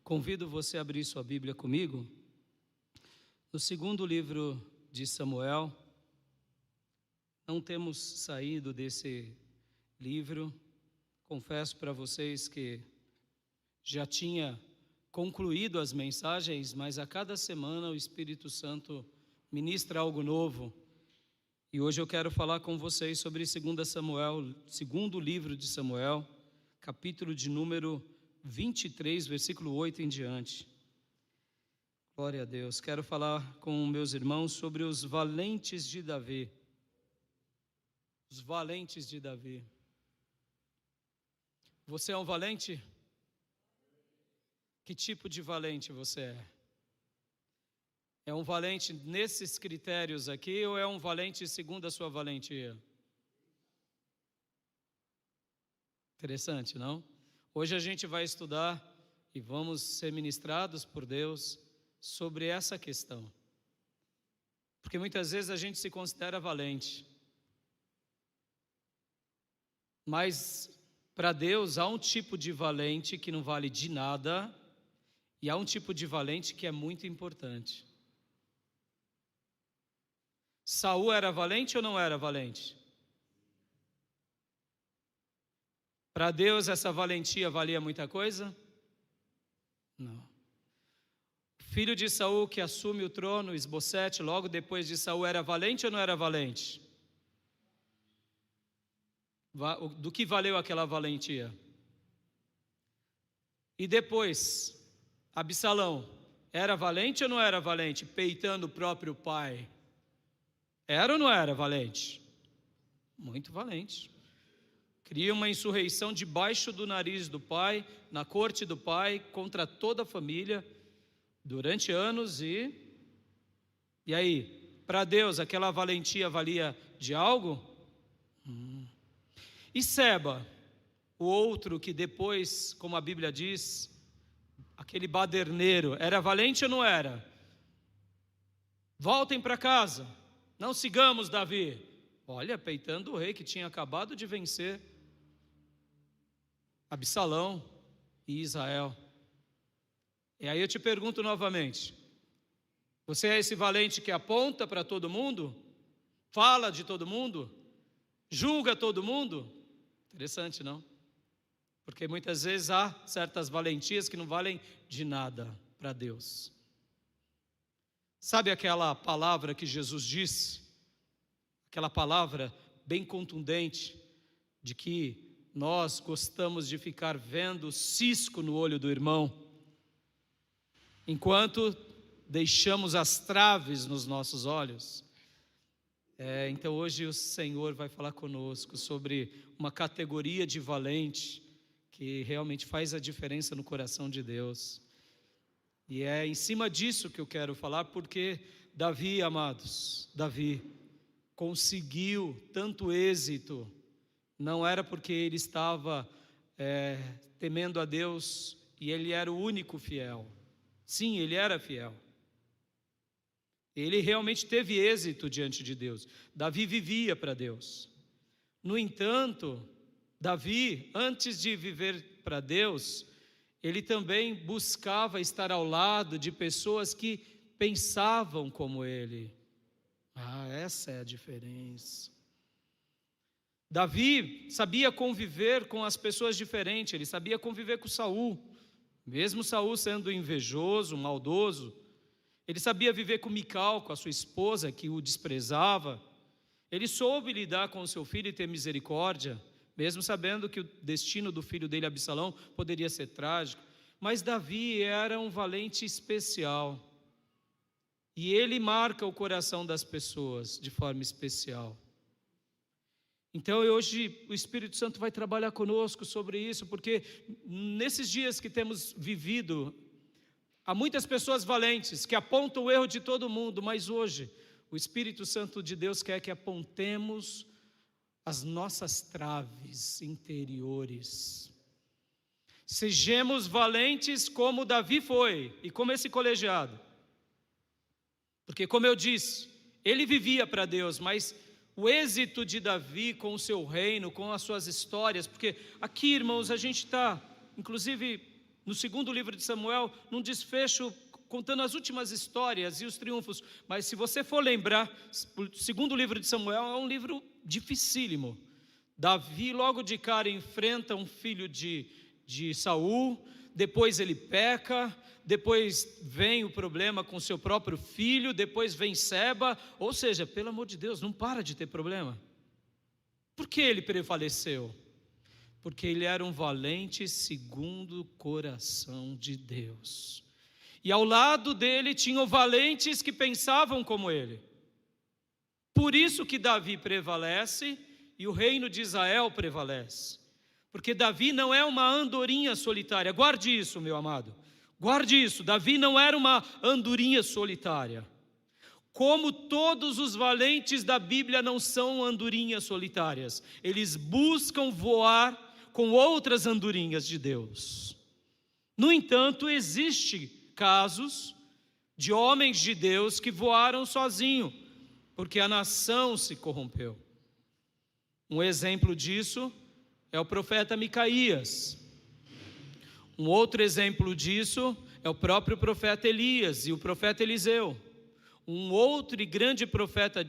Convido você a abrir sua Bíblia comigo no segundo livro de Samuel. Não temos saído desse livro. Confesso para vocês que já tinha concluído as mensagens, mas a cada semana o Espírito Santo ministra algo novo. E hoje eu quero falar com vocês sobre 2 Samuel, segundo livro de Samuel, capítulo de número 23, versículo 8 em diante. Glória a Deus. Quero falar com meus irmãos sobre os valentes de Davi. Os valentes de Davi. Você é um valente? Que tipo de valente você é? É um valente nesses critérios aqui ou é um valente segundo a sua valentia? Interessante, não? Hoje a gente vai estudar e vamos ser ministrados por Deus sobre essa questão. Porque muitas vezes a gente se considera valente. Mas para Deus há um tipo de valente que não vale de nada e há um tipo de valente que é muito importante. Saul era valente ou não era valente? Para Deus essa valentia valia muita coisa? Não. O filho de Saul que assume o trono, Isbosete, logo depois de Saul, era valente ou não era valente? Do que valeu aquela valentia? E depois, Absalão, era valente ou não era valente? Peitando o próprio pai. Era ou não era valente? Muito valente. Cria uma insurreição debaixo do nariz do pai, na corte do pai, contra toda a família, durante anos e aí, para Deus, aquela valentia valia de algo? E Seba, o outro que depois, como a Bíblia diz, aquele baderneiro, era valente ou não era? Voltem para casa, não sigamos Davi. Olha, peitando o rei que tinha acabado de vencer Absalão e Israel. E aí eu te pergunto novamente, você é esse valente que aponta para todo mundo? Fala de todo mundo? Julga todo mundo? Interessante, não? Porque muitas vezes há certas valentias que não valem de nada para Deus. Sabe aquela palavra que Jesus disse? Aquela palavra bem contundente de que nós gostamos de ficar vendo cisco no olho do irmão, enquanto deixamos as traves nos nossos olhos. Então hoje o Senhor vai falar conosco sobre uma categoria de valente que realmente faz a diferença no coração de Deus. E é em cima disso que eu quero falar, porque Davi, amados, Davi conseguiu tanto êxito. Não era porque ele estava temendo a Deus e ele era o único fiel. Sim, ele era fiel. Ele realmente teve êxito diante de Deus. Davi vivia para Deus. No entanto, Davi, antes de viver para Deus, ele também buscava estar ao lado de pessoas que pensavam como ele. Essa é a diferença. Davi sabia conviver com as pessoas diferentes, ele sabia conviver com Saul, mesmo Saul sendo invejoso, maldoso, ele sabia viver com Mical, com a sua esposa que o desprezava, ele soube lidar com o seu filho e ter misericórdia, mesmo sabendo que o destino do filho dele, Absalão, poderia ser trágico, mas Davi era um valente especial, e ele marca o coração das pessoas de forma especial. Então hoje o Espírito Santo vai trabalhar conosco sobre isso, porque nesses dias que temos vivido, há muitas pessoas valentes que apontam o erro de todo mundo, mas hoje o Espírito Santo de Deus quer que apontemos as nossas traves interiores. Sejamos valentes como Davi foi e como esse colegiado. Porque como eu disse, ele vivia para Deus, mas o êxito de Davi com o seu reino, com as suas histórias, porque aqui, irmãos, a gente está, inclusive, no segundo livro de Samuel, num desfecho contando as últimas histórias e os triunfos. Mas se você for lembrar, o segundo livro de Samuel é um livro dificílimo. Davi logo de cara enfrenta um filho de Saul, depois ele peca, depois vem o problema com seu próprio filho, depois vem Seba, ou seja, pelo amor de Deus, não para de ter problema. Por que ele prevaleceu? Porque ele era um valente segundo o coração de Deus. E ao lado dele tinham valentes que pensavam como ele. Por isso que Davi prevalece e o reino de Israel prevalece. Porque Davi não é uma andorinha solitária. Guarde isso, meu amado. Guarde isso. Davi não era uma andorinha solitária. Como todos os valentes da Bíblia não são andorinhas solitárias. Eles buscam voar com outras andorinhas de Deus. No entanto, existem casos de homens de Deus que voaram sozinhos, porque a nação se corrompeu. Um exemplo disso é o profeta Micaías. Um outro exemplo disso é o próprio profeta Elias e o profeta Eliseu. Um outro e grande profeta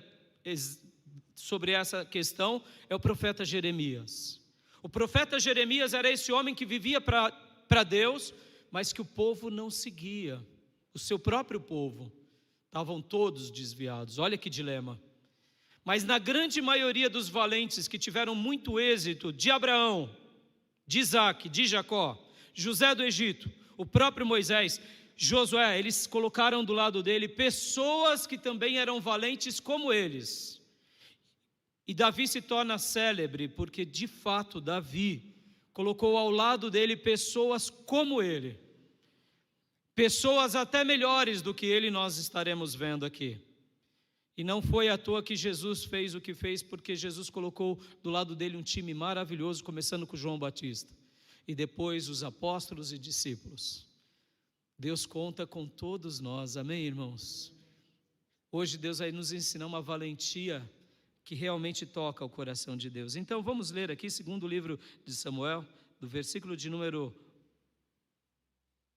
sobre essa questão é o profeta Jeremias. O profeta Jeremias era esse homem que vivia para Deus, mas que o povo não seguia. O seu próprio povo. Estavam todos desviados. Olha que dilema. Mas na grande maioria dos valentes que tiveram muito êxito, de Abraão, de Isaac, de Jacó, José do Egito, o próprio Moisés, Josué, eles colocaram do lado dele pessoas que também eram valentes como eles. E Davi se torna célebre porque de fato Davi colocou ao lado dele pessoas como ele. Pessoas até melhores do que ele, nós estaremos vendo aqui. E não foi à toa que Jesus fez o que fez, porque Jesus colocou do lado dele um time maravilhoso, começando com João Batista. E depois os apóstolos e discípulos. Deus conta com todos nós, amém, irmãos? Hoje Deus vai nos ensinar uma valentia que realmente toca o coração de Deus. Então vamos ler aqui, segundo livro de Samuel, do versículo de número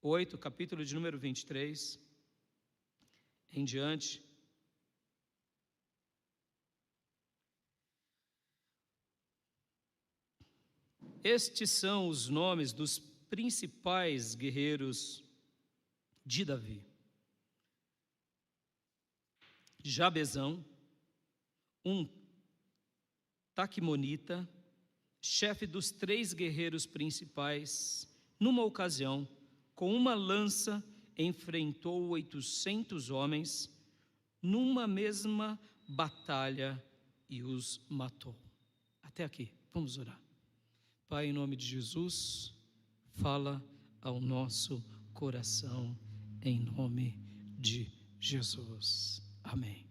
8, capítulo de número 23, em diante. Estes são os nomes dos principais guerreiros de Davi: Jabezão, um taquimonita, chefe dos 3 guerreiros principais, numa ocasião, com uma lança, enfrentou 800 homens, numa mesma batalha, e os matou. Até aqui, vamos orar. Pai, em nome de Jesus, fala ao nosso coração, em nome de Jesus. Amém.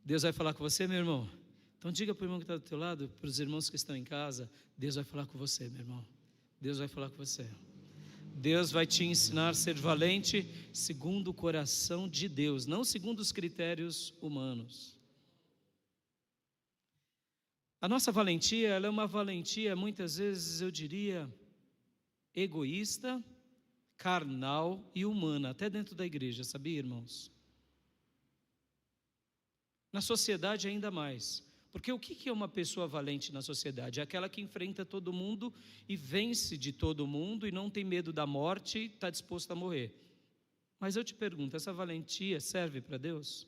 Deus vai falar com você, meu irmão? Então diga para o irmão que está do teu lado, para os irmãos que estão em casa, Deus vai falar com você, meu irmão. Deus vai falar com você. Deus vai te ensinar a ser valente segundo o coração de Deus, não segundo os critérios humanos. A nossa valentia, ela é uma valentia, muitas vezes eu diria, egoísta, carnal e humana, até dentro da igreja, sabia, irmãos? Na sociedade ainda mais, porque o que é uma pessoa valente na sociedade? É aquela que enfrenta todo mundo e vence de todo mundo e não tem medo da morte e está disposto a morrer. Mas eu te pergunto, essa valentia serve para Deus?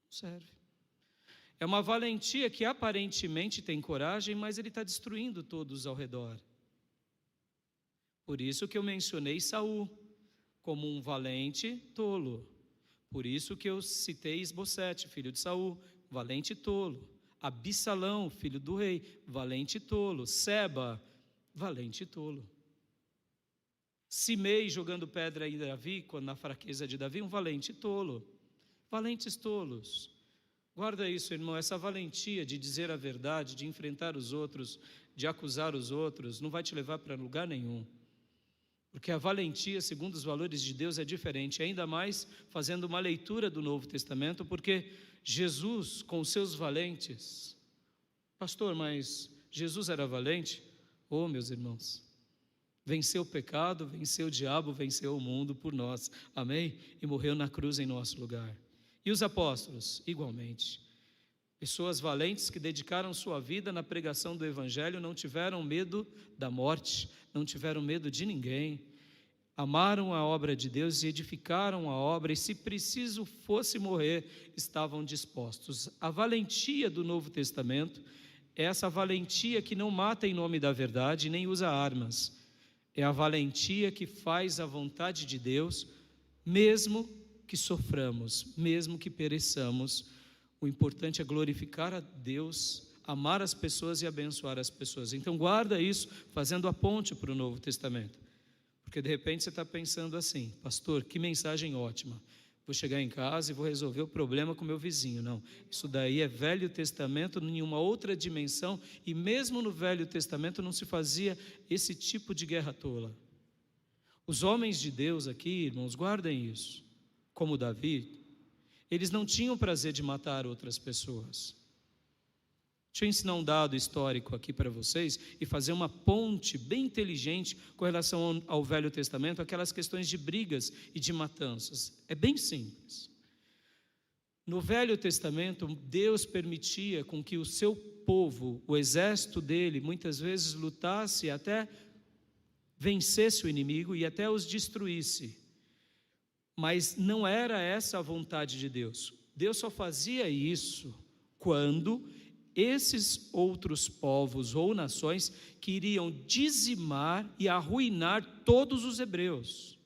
Não serve. É uma valentia que aparentemente tem coragem, mas ele está destruindo todos ao redor. Por isso que eu mencionei Saul como um valente tolo. Por isso que eu citei Isbosete, filho de Saul, valente tolo. Absalão, filho do rei, valente tolo. Seba, valente tolo. Simei jogando pedra em Davi, quando na fraqueza de Davi, um valente tolo. Valentes tolos. Guarda isso, irmão, essa valentia de dizer a verdade, de enfrentar os outros, de acusar os outros, não vai te levar para lugar nenhum. Porque a valentia, segundo os valores de Deus, é diferente, ainda mais fazendo uma leitura do Novo Testamento, porque Jesus, com os seus valentes, pastor, mas Jesus era valente? Oh, meus irmãos, venceu o pecado, venceu o diabo, venceu o mundo por nós, amém? E morreu na cruz em nosso lugar. E os apóstolos, igualmente, pessoas valentes que dedicaram sua vida na pregação do Evangelho, não tiveram medo da morte, não tiveram medo de ninguém, amaram a obra de Deus e edificaram a obra, e se preciso fosse morrer, estavam dispostos. A valentia do Novo Testamento é essa valentia que não mata em nome da verdade, nem usa armas. É a valentia que faz a vontade de Deus, mesmo que soframos, mesmo que pereçamos. O importante é glorificar a Deus, amar as pessoas e abençoar as pessoas. Então guarda isso, fazendo a ponte para o Novo Testamento. Porque de repente você está pensando assim: pastor, que mensagem ótima, vou chegar em casa e vou resolver o problema com meu vizinho. Não, isso daí é Velho Testamento em uma outra dimensão, e mesmo no Velho Testamento não se fazia esse tipo de guerra tola. Os homens de Deus aqui, irmãos, guardem isso, como Davi, eles não tinham prazer de matar outras pessoas. Deixa eu ensinar um dado histórico aqui para vocês e fazer uma ponte bem inteligente com relação ao Velho Testamento, aquelas questões de brigas e de matanças. É bem simples. No Velho Testamento, Deus permitia com que o seu povo, o exército dele, muitas vezes lutasse até vencesse o inimigo e até os destruísse. Mas não era essa a vontade de Deus. Deus só fazia isso quando esses outros povos ou nações queriam dizimar e arruinar todos os hebreus.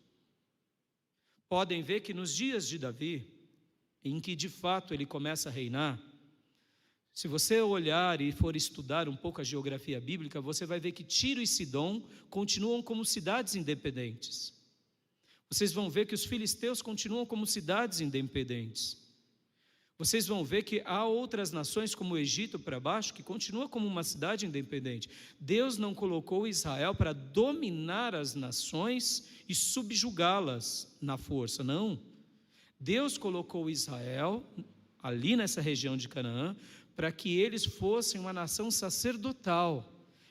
Podem ver que nos dias de Davi, em que de fato ele começa a reinar, se você olhar e for estudar um pouco a geografia bíblica, você vai ver que Tiro e Sidom continuam como cidades independentes. Vocês vão ver que os filisteus continuam como cidades independentes. Vocês vão ver que há outras nações, como o Egito para baixo, que continua como uma cidade independente. Deus não colocou Israel para dominar as nações e subjugá-las na força, não. Deus colocou Israel ali nessa região de Canaã para que eles fossem uma nação sacerdotal,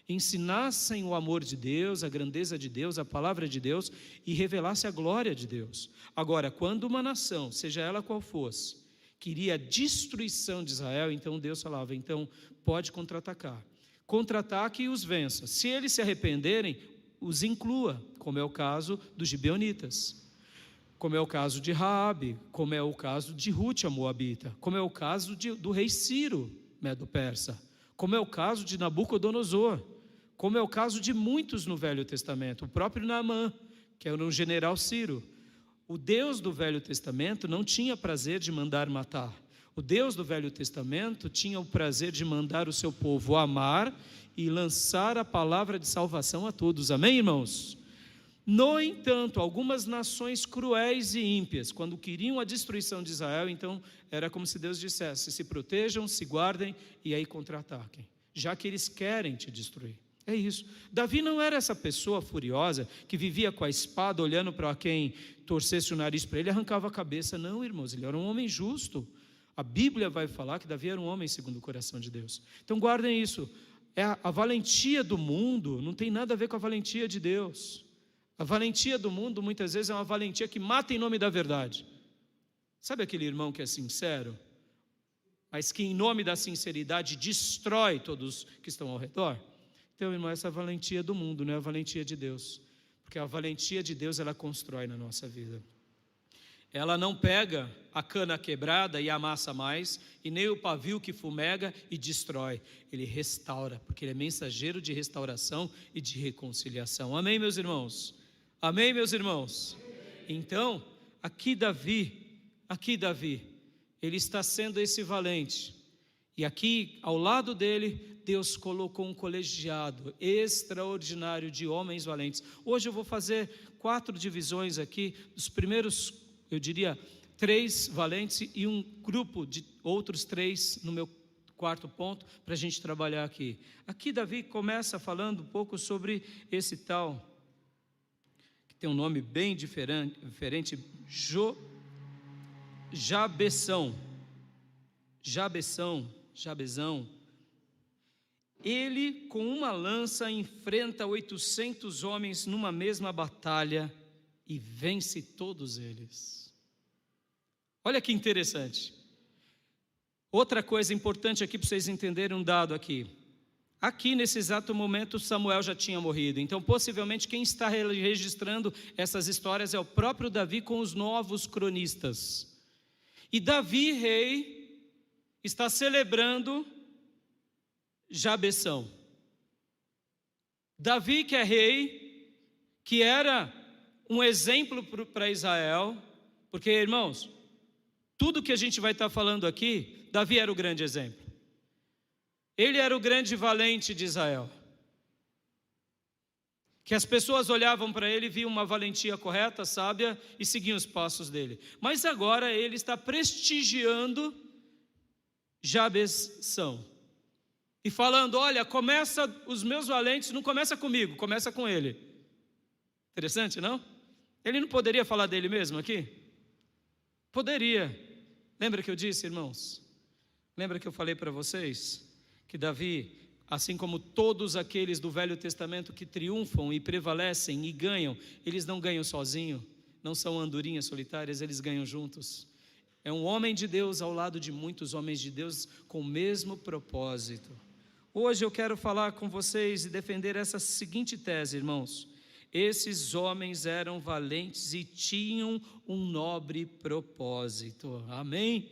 ensinassem o amor de Deus, a grandeza de Deus, a palavra de Deus e revelassem a glória de Deus. Agora, quando uma nação, seja ela qual fosse, queria a destruição de Israel, então Deus falava: então pode contra-atacar. Contra-ataque e os vença. Se eles se arrependerem, os inclua, como é o caso dos gibeonitas, como é o caso de Raabe, como é o caso de Rute, a moabita, como é o caso do rei Ciro, medo-persa, como é o caso de Nabucodonosor, como é o caso de muitos no Velho Testamento, o próprio Naamã, que era um general Ciro. O Deus do Velho Testamento não tinha prazer de mandar matar. O Deus do Velho Testamento tinha o prazer de mandar o seu povo amar e lançar a palavra de salvação a todos. Amém, irmãos? No entanto, algumas nações cruéis e ímpias, quando queriam a destruição de Israel, então era como se Deus dissesse: se protejam, se guardem e aí contra-ataquem, já que eles querem te destruir. É isso. Davi não era essa pessoa furiosa que vivia com a espada olhando para quem torcesse o nariz para ele e arrancava a cabeça. Não, irmãos, ele era um homem justo. A Bíblia vai falar que Davi era um homem segundo o coração de Deus. Então guardem isso. A valentia do mundo não tem nada a ver com a valentia de Deus. A valentia do mundo muitas vezes é uma valentia que mata em nome da verdade. Sabe aquele irmão que é sincero, mas que em nome da sinceridade destrói todos que estão ao redor? Então, irmão, essa é a valentia do mundo, não é a valentia de Deus. Porque a valentia de Deus, ela constrói na nossa vida. Ela não pega a cana quebrada e amassa mais, e nem o pavio que fumega e destrói. Ele restaura, porque ele é mensageiro de restauração e de reconciliação. Amém, meus irmãos? Amém, meus irmãos? Então, aqui Davi, ele está sendo esse valente. E aqui, ao lado dele, Deus colocou um colegiado extraordinário de homens valentes. Hoje eu vou fazer 4 divisões aqui, dos primeiros, eu diria, 3 valentes e um grupo de outros 3 no meu 4º ponto, para a gente trabalhar aqui. Aqui Davi começa falando um pouco sobre esse tal, que tem um nome bem diferente, Jabezão. Ele, com uma lança, enfrenta 800 homens numa mesma batalha e vence todos eles. Olha que interessante. Outra coisa importante aqui para vocês entenderem um dado aqui. Aqui nesse exato momento Samuel já tinha morrido, então possivelmente quem está registrando essas histórias é o próprio Davi com os novos cronistas. E Davi, rei, está celebrando Jabeção. Davi, que é rei, que era um exemplo para Israel, porque, irmãos, tudo que a gente vai estar falando aqui, Davi era o grande exemplo. Ele era o grande valente de Israel. Que as pessoas olhavam para ele, viam uma valentia correta, sábia, e seguiam os passos dele. Mas agora ele está prestigiando Jabeção. E falando, olha, começa os meus valentes, não começa comigo, começa com ele. Interessante, não? Ele não poderia falar dele mesmo aqui? Poderia. Lembra que eu disse, irmãos? Lembra que eu falei para vocês que Davi, assim como todos aqueles do Velho Testamento que triunfam e prevalecem e ganham, eles não ganham sozinho, não são andorinhas solitárias, eles ganham juntos. É um homem de Deus ao lado de muitos homens de Deus com o mesmo propósito. Hoje eu quero falar com vocês e defender essa seguinte tese, irmãos. Esses homens eram valentes e tinham um nobre propósito. Amém?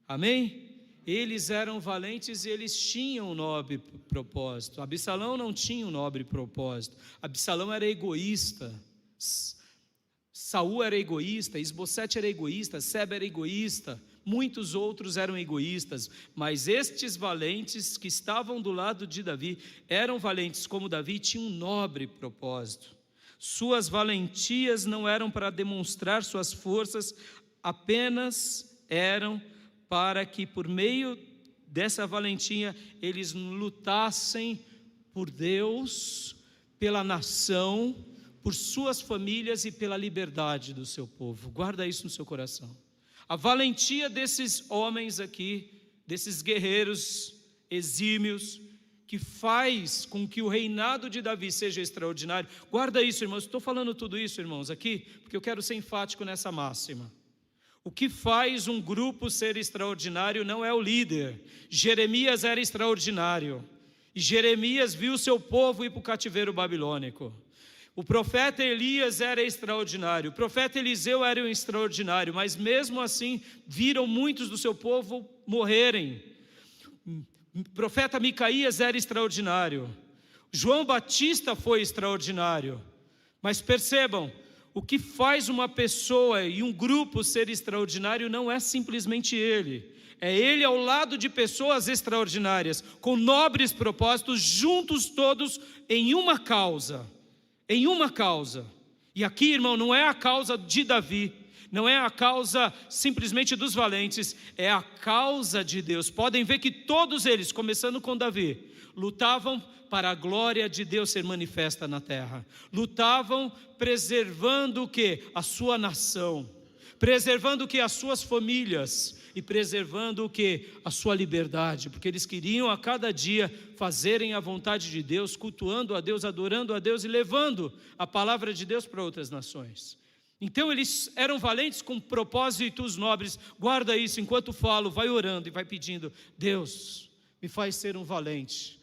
Amém? Eles eram valentes e eles tinham um nobre propósito. Absalão não tinha um nobre propósito. Absalão era egoísta. Saul era egoísta, Isbosete era egoísta, Seba era egoísta, muitos outros eram egoístas, mas estes valentes que estavam do lado de Davi, eram valentes como Davi e tinham um nobre propósito. Suas valentias não eram para demonstrar suas forças, apenas eram para que por meio dessa valentia eles lutassem por Deus, pela nação, por suas famílias e pela liberdade do seu povo. Guarda isso no seu coração. A valentia desses homens aqui, desses guerreiros exímios, que faz com que o reinado de Davi seja extraordinário. Guarda isso, irmãos. Estou falando tudo isso, irmãos, aqui, porque eu quero ser enfático nessa máxima. O que faz um grupo ser extraordinário não é o líder. Jeremias era extraordinário. E Jeremias viu seu povo ir para o cativeiro babilônico. O profeta Elias era extraordinário, o profeta Eliseu era extraordinário, mas mesmo assim viram muitos do seu povo morrerem. O profeta Micaías era extraordinário, João Batista foi extraordinário, mas percebam, o que faz uma pessoa e um grupo ser extraordinário não é simplesmente ele, é ele ao lado de pessoas extraordinárias, com nobres propósitos, juntos todos em uma causa. Em uma causa, e aqui, irmão, não é a causa de Davi, não é a causa simplesmente dos valentes, é a causa de Deus. Podem ver que todos eles, começando com Davi, lutavam para a glória de Deus ser manifesta na terra, lutavam preservando o que? A sua nação, preservando o que? As suas famílias, e preservando o que? A sua liberdade, porque eles queriam a cada dia fazerem a vontade de Deus, cultuando a Deus, adorando a Deus e levando a palavra de Deus para outras nações. Então eles eram valentes com propósitos nobres. Guarda isso, enquanto falo, vai orando e vai pedindo: Deus, me faz ser um valente,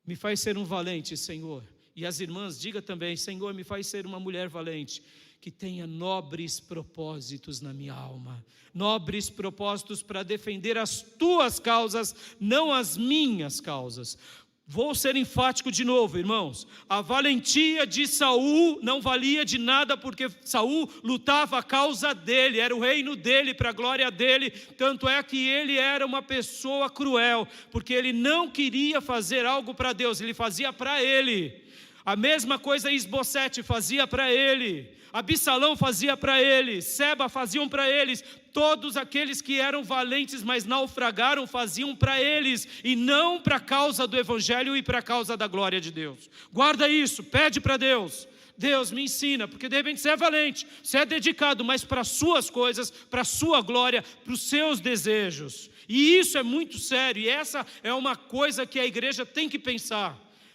me faz ser um valente, Senhor. E as irmãs, diga também: Senhor, me faz ser uma mulher valente, que tenha nobres propósitos na minha alma, nobres propósitos para defender as tuas causas, não as minhas causas. Vou ser enfático de novo, irmãos. A valentia de Saul não valia de nada, porque Saul lutava a causa dele, era o reino dele, para a glória dele. Tanto é que ele era uma pessoa cruel, porque ele não queria fazer algo para Deus, ele fazia para ele. A mesma coisa Isbosete fazia para ele, Absalão fazia para ele, Seba faziam para eles. Todos aqueles que eram valentes, mas naufragaram, faziam para eles, e não para a causa do evangelho e para a causa da glória de Deus. Guarda isso, pede para Deus: Deus, me ensina, porque de repente você é valente, você é dedicado, mas para as suas coisas, para a sua glória, para os seus desejos. E isso é muito sério, e essa é uma coisa que a igreja tem que pensar.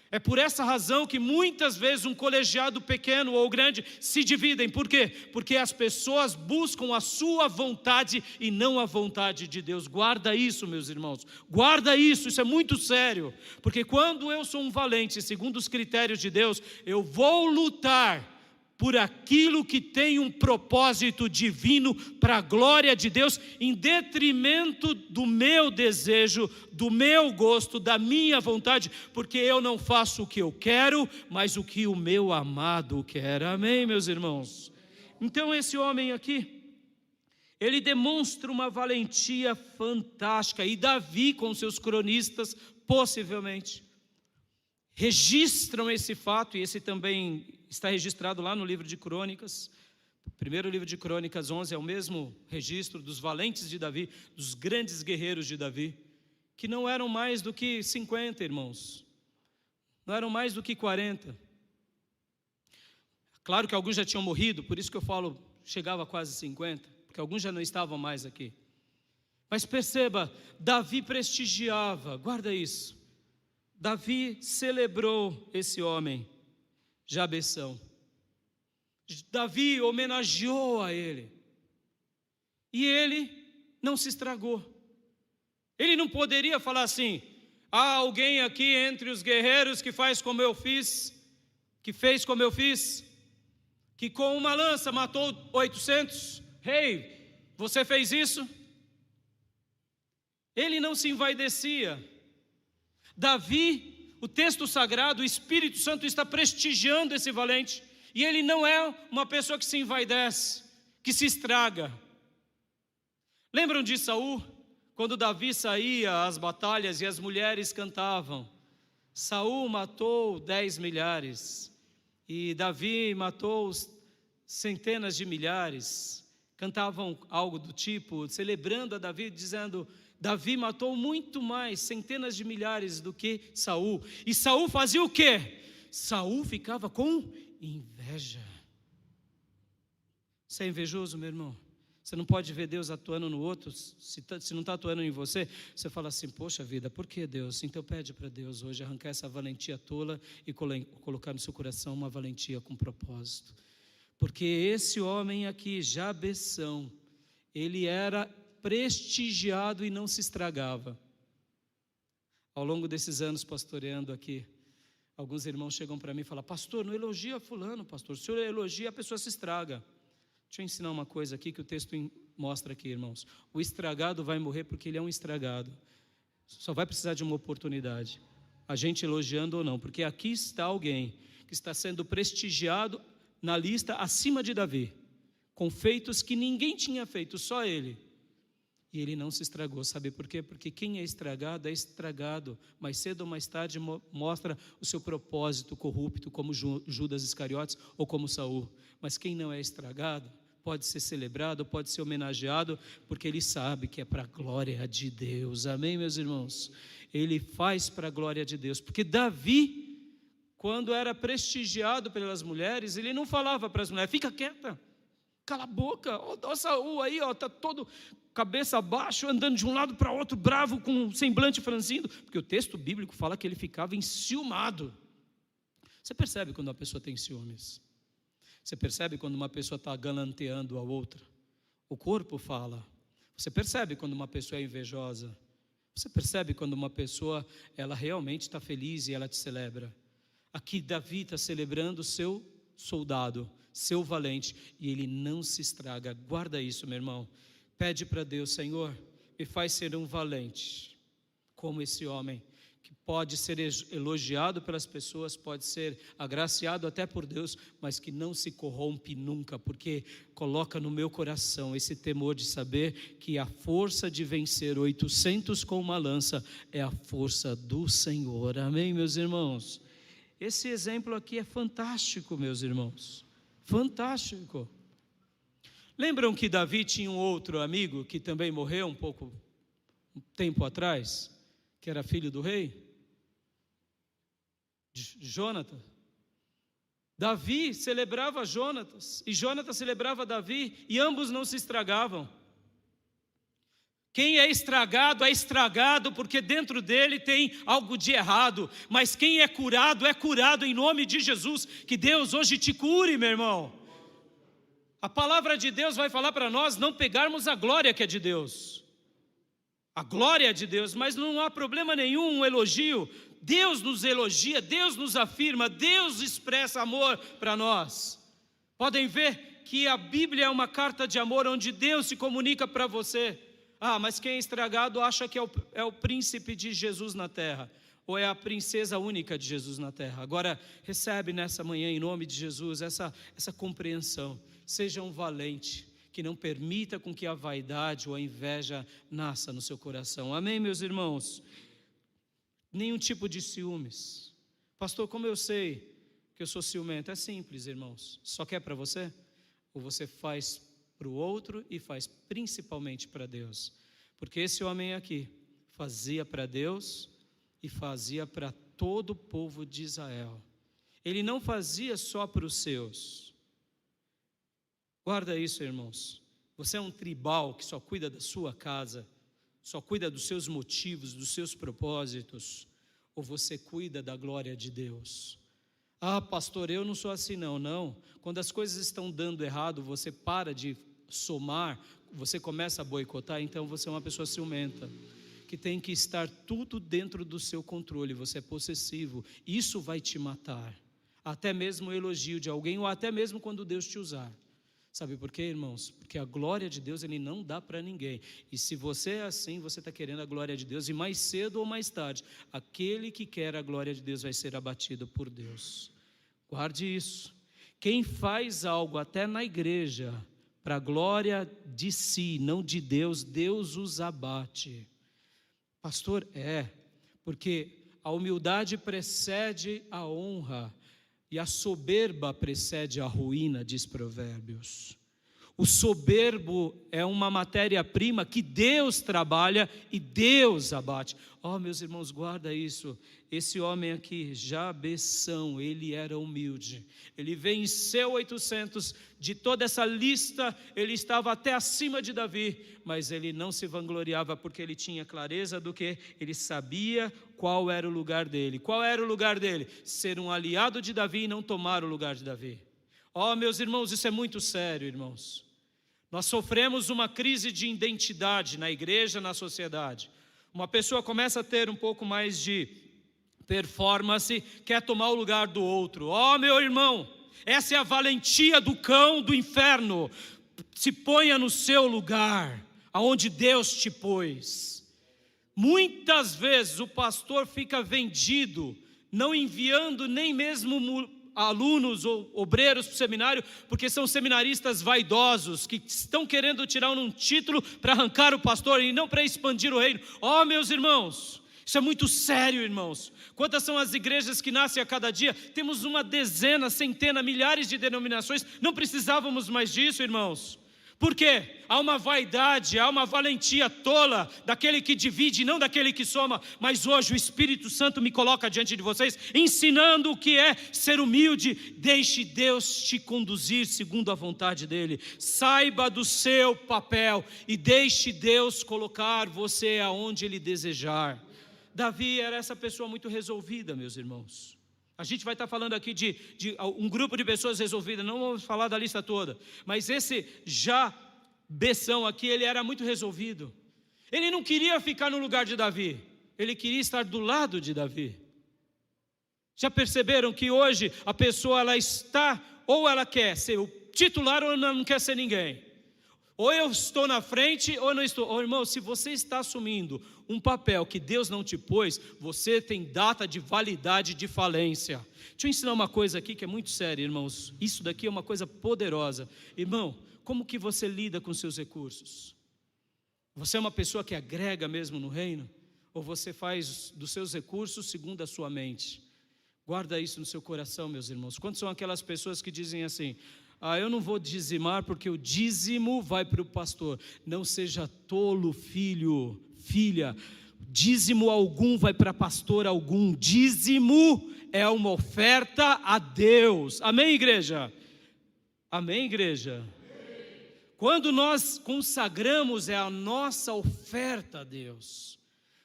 É por essa razão que muitas vezes um colegiado pequeno ou grande se dividem. Por quê? Porque as pessoas buscam a sua vontade e não a vontade de Deus. Guarda isso, meus irmãos. Guarda isso, isso é muito sério. Porque quando eu sou um valente, segundo os critérios de Deus, eu vou lutar por aquilo que tem um propósito divino para a glória de Deus, em detrimento do meu desejo, do meu gosto, da minha vontade, porque eu não faço o que eu quero, mas o que o meu amado quer. Amém, meus irmãos? Então esse homem aqui, ele demonstra uma valentia fantástica, e Davi com seus cronistas, possivelmente, registram esse fato, e esse também está registrado lá no livro de Crônicas. O primeiro livro de Crônicas 11 é o mesmo registro dos valentes de Davi, dos grandes guerreiros de Davi, que não eram mais do que 50, irmãos, não eram mais do que 40. Claro que alguns já tinham morrido, por isso que eu falo, chegava a quase 50, porque alguns já não estavam mais aqui. Mas perceba, Davi prestigiava, guarda isso, Davi celebrou esse homem, Jabessão. Davi homenageou a ele, e ele não se estragou. Ele não poderia falar assim: há alguém aqui entre os guerreiros que faz como eu fiz, que fez como eu fiz, que com uma lança matou 800, rei, você fez isso? Ele não se envaidecia. Davi, o texto sagrado, o Espírito Santo está prestigiando esse valente, e ele não é uma pessoa que se envaidece, que se estraga. Lembram de Saul? Quando Davi saía às batalhas e as mulheres cantavam, Saul matou 10 milhares, e Davi matou centenas de milhares, cantavam algo do tipo, celebrando a Davi, dizendo: Davi matou muito mais, centenas de milhares do que Saul. E Saul fazia o quê? Saul ficava com inveja. Você é invejoso, meu irmão? Você não pode ver Deus atuando no outro, se não está atuando em você, você fala assim: poxa vida, por que Deus? Então pede para Deus hoje arrancar essa valentia tola e colocar no seu coração uma valentia com propósito. Porque esse homem aqui, Jabessão, ele era prestigiado e não se estragava. Ao longo desses anos pastoreando aqui, alguns irmãos chegam para mim e falam: pastor, não elogia fulano, pastor, se o senhor elogia, a pessoa se estraga. Deixa eu ensinar uma coisa aqui que o texto mostra aqui, irmãos. O estragado vai morrer porque ele é um estragado. Só vai precisar de uma oportunidade, a gente elogiando ou não, porque aqui está alguém que está sendo prestigiado na lista acima de Davi, com feitos que ninguém tinha feito, só ele. E ele não se estragou, sabe por quê? Porque quem é estragado, mais cedo ou mais tarde mostra o seu propósito corrupto, como Judas Iscariotes ou como Saul. Mas quem não é estragado, pode ser celebrado, pode ser homenageado, porque ele sabe que é para a glória de Deus. Amém, meus irmãos? Ele faz para a glória de Deus, porque Davi, quando era prestigiado pelas mulheres, ele não falava para as mulheres: fica quieta, cala a boca, ó Saul aí, ó, está todo cabeça abaixo, andando de um lado para outro, bravo, com um semblante franzido, porque o texto bíblico fala que ele ficava enciumado. Você percebe quando uma pessoa tem ciúmes? Você percebe quando uma pessoa está galanteando a outra? O corpo fala. Você percebe quando uma pessoa é invejosa? Você percebe quando uma pessoa, ela realmente está feliz e ela te celebra? Aqui Davi está celebrando o seu soldado, seu valente, e ele não se estraga. Guarda isso, meu irmão. Pede para Deus: Senhor, me faz ser um valente, como esse homem, que pode ser elogiado pelas pessoas, pode ser agraciado até por Deus, mas que não se corrompe nunca, porque coloca no meu coração esse temor de saber que a força de vencer 800 com uma lança é a força do Senhor. Amém, meus irmãos? Esse exemplo aqui é fantástico, meus irmãos, fantástico. Lembram que Davi tinha um outro amigo que também morreu um tempo atrás, que era filho do rei? Jonatas. Davi celebrava Jonatas, e Jonatas celebrava Davi, e ambos não se estragavam. Quem é estragado porque dentro dele tem algo de errado. Mas quem é curado em nome de Jesus. Que Deus hoje te cure, meu irmão. A palavra de Deus vai falar para nós não pegarmos a glória que é de Deus. A glória é de Deus, mas não há problema nenhum, um elogio. Deus nos elogia, Deus nos afirma, Deus expressa amor para nós. Podem ver que a Bíblia é uma carta de amor onde Deus se comunica para você. Mas quem é estragado acha que é o príncipe de Jesus na terra, ou é a princesa única de Jesus na terra. Agora, recebe nessa manhã, em nome de Jesus, essa compreensão. Seja um valente, que não permita com que a vaidade ou a inveja nasça no seu coração. Amém, meus irmãos? Nenhum tipo de ciúmes. Pastor, como eu sei que eu sou ciumento? É simples, irmãos. Só quer para você? Ou você faz para o outro e faz principalmente para Deus? Porque esse homem aqui fazia para Deus e fazia para todo o povo de Israel. Ele não fazia só para os seus. Guarda isso, irmãos. Você é um tribal que só cuida da sua casa, só cuida dos seus motivos, dos seus propósitos, ou você cuida da glória de Deus? Pastor, eu não sou assim não. Quando as coisas estão dando errado, você para de somar, você começa a boicotar, então você é uma pessoa ciumenta, que tem que estar tudo dentro do seu controle, você é possessivo, isso vai te matar, até mesmo o elogio de alguém, ou até mesmo quando Deus te usar. Sabe por quê, irmãos? Porque a glória de Deus Ele não dá para ninguém, e se você é assim, você está querendo a glória de Deus, e mais cedo ou mais tarde, aquele que quer a glória de Deus vai ser abatido por Deus. Guarde isso. Quem faz algo até na igreja para a glória de si, não de Deus, Deus os abate. Pastor, porque a humildade precede a honra e a soberba precede a ruína, diz Provérbios. O soberbo é uma matéria-prima que Deus trabalha e Deus abate. Meus irmãos, guarda isso. Esse homem aqui, Jabeção, ele era humilde. Ele venceu 800, de toda essa lista, ele estava até acima de Davi, mas ele não se vangloriava porque ele tinha clareza do que? Ele sabia qual era o lugar dele. Qual era o lugar dele? Ser um aliado de Davi e não tomar o lugar de Davi. Meus irmãos, isso é muito sério, irmãos. Nós sofremos uma crise de identidade na igreja, na sociedade. Uma pessoa começa a ter um pouco mais de performance, quer tomar o lugar do outro. Meu irmão, essa é a valentia do cão do inferno. Se ponha no seu lugar, aonde Deus te pôs. Muitas vezes o pastor fica vendido, não enviando nem mesmo alunos ou obreiros para o seminário, porque são seminaristas vaidosos, que estão querendo tirar um título para arrancar o pastor e não para expandir o reino. Meus irmãos, isso é muito sério, irmãos. Quantas são as igrejas que nascem a cada dia? Temos uma dezena, centena, milhares de denominações. Não precisávamos mais disso, irmãos. Por quê? Há uma vaidade, há uma valentia tola daquele que divide, não daquele que soma. Mas hoje o Espírito Santo me coloca diante de vocês, ensinando o que é ser humilde. Deixe Deus te conduzir segundo a vontade dEle. Saiba do seu papel e deixe Deus colocar você aonde Ele desejar. Davi era essa pessoa muito resolvida, meus irmãos. A gente vai estar falando aqui de um grupo de pessoas resolvidas, não vamos falar da lista toda, mas esse Jabeção aqui, ele era muito resolvido. Ele não queria ficar no lugar de Davi, ele queria estar do lado de Davi. Já perceberam que hoje a pessoa, ela está, ou ela quer ser o titular ou não quer ser ninguém? Ou eu estou na frente ou não estou. Irmão, se você está assumindo um papel que Deus não te pôs, você tem data de validade de falência. Deixa eu ensinar uma coisa aqui que é muito séria, irmãos. Isso daqui é uma coisa poderosa. Irmão, como que você lida com seus recursos? Você é uma pessoa que agrega mesmo no reino? Ou você faz dos seus recursos segundo a sua mente? Guarda isso no seu coração, meus irmãos. Quantos são aquelas pessoas que dizem assim: eu não vou dizimar porque o dízimo vai para o pastor? Não seja tolo, filho, filha. Dízimo algum vai para pastor algum. Dízimo é uma oferta a Deus. Amém, igreja? Amém, igreja? Quando nós consagramos, é a nossa oferta a Deus.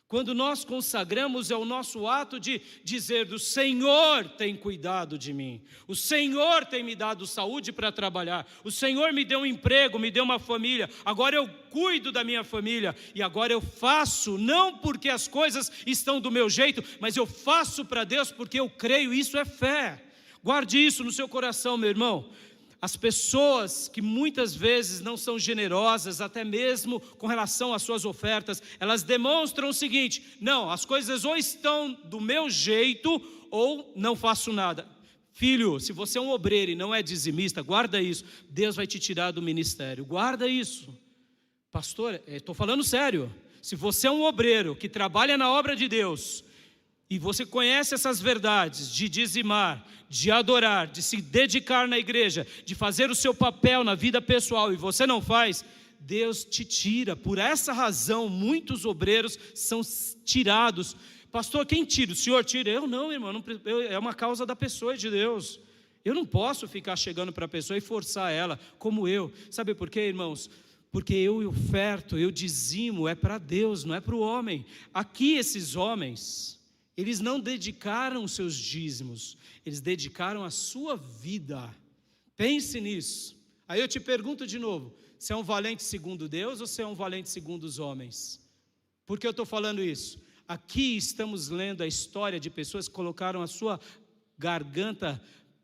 Quando nós consagramos, é o nosso ato de dizer: do Senhor tem cuidado de mim, o Senhor tem me dado saúde para trabalhar, o Senhor me deu um emprego, me deu uma família, agora eu cuido da minha família, e agora eu faço, não porque as coisas estão do meu jeito, mas eu faço para Deus porque eu creio, isso é fé. Guarde isso no seu coração, meu irmão. As pessoas que muitas vezes não são generosas, até mesmo com relação às suas ofertas, elas demonstram o seguinte: não, as coisas ou estão do meu jeito, ou não faço nada. Filho, se você é um obreiro e não é dizimista, guarda isso, Deus vai te tirar do ministério, guarda isso. Pastor, estou falando sério, se você é um obreiro que trabalha na obra de Deus, e você conhece essas verdades de dizimar, de adorar, de se dedicar na igreja, de fazer o seu papel na vida pessoal, e você não faz, Deus te tira. Por essa razão, muitos obreiros são tirados. Pastor, quem tira? O senhor tira? Eu não, irmão, é uma causa da pessoa e de Deus. Eu não posso ficar chegando para a pessoa e forçar ela, como eu. Sabe por quê, irmãos? Porque eu oferto, eu dizimo, é para Deus, não é para o homem. Aqui esses homens, eles não dedicaram os seus dízimos, eles dedicaram a sua vida. Pense nisso. Aí eu te pergunto de novo: você é um valente segundo Deus ou você é um valente segundo os homens? Por que eu estou falando isso? Aqui estamos lendo a história de pessoas que colocaram a sua garganta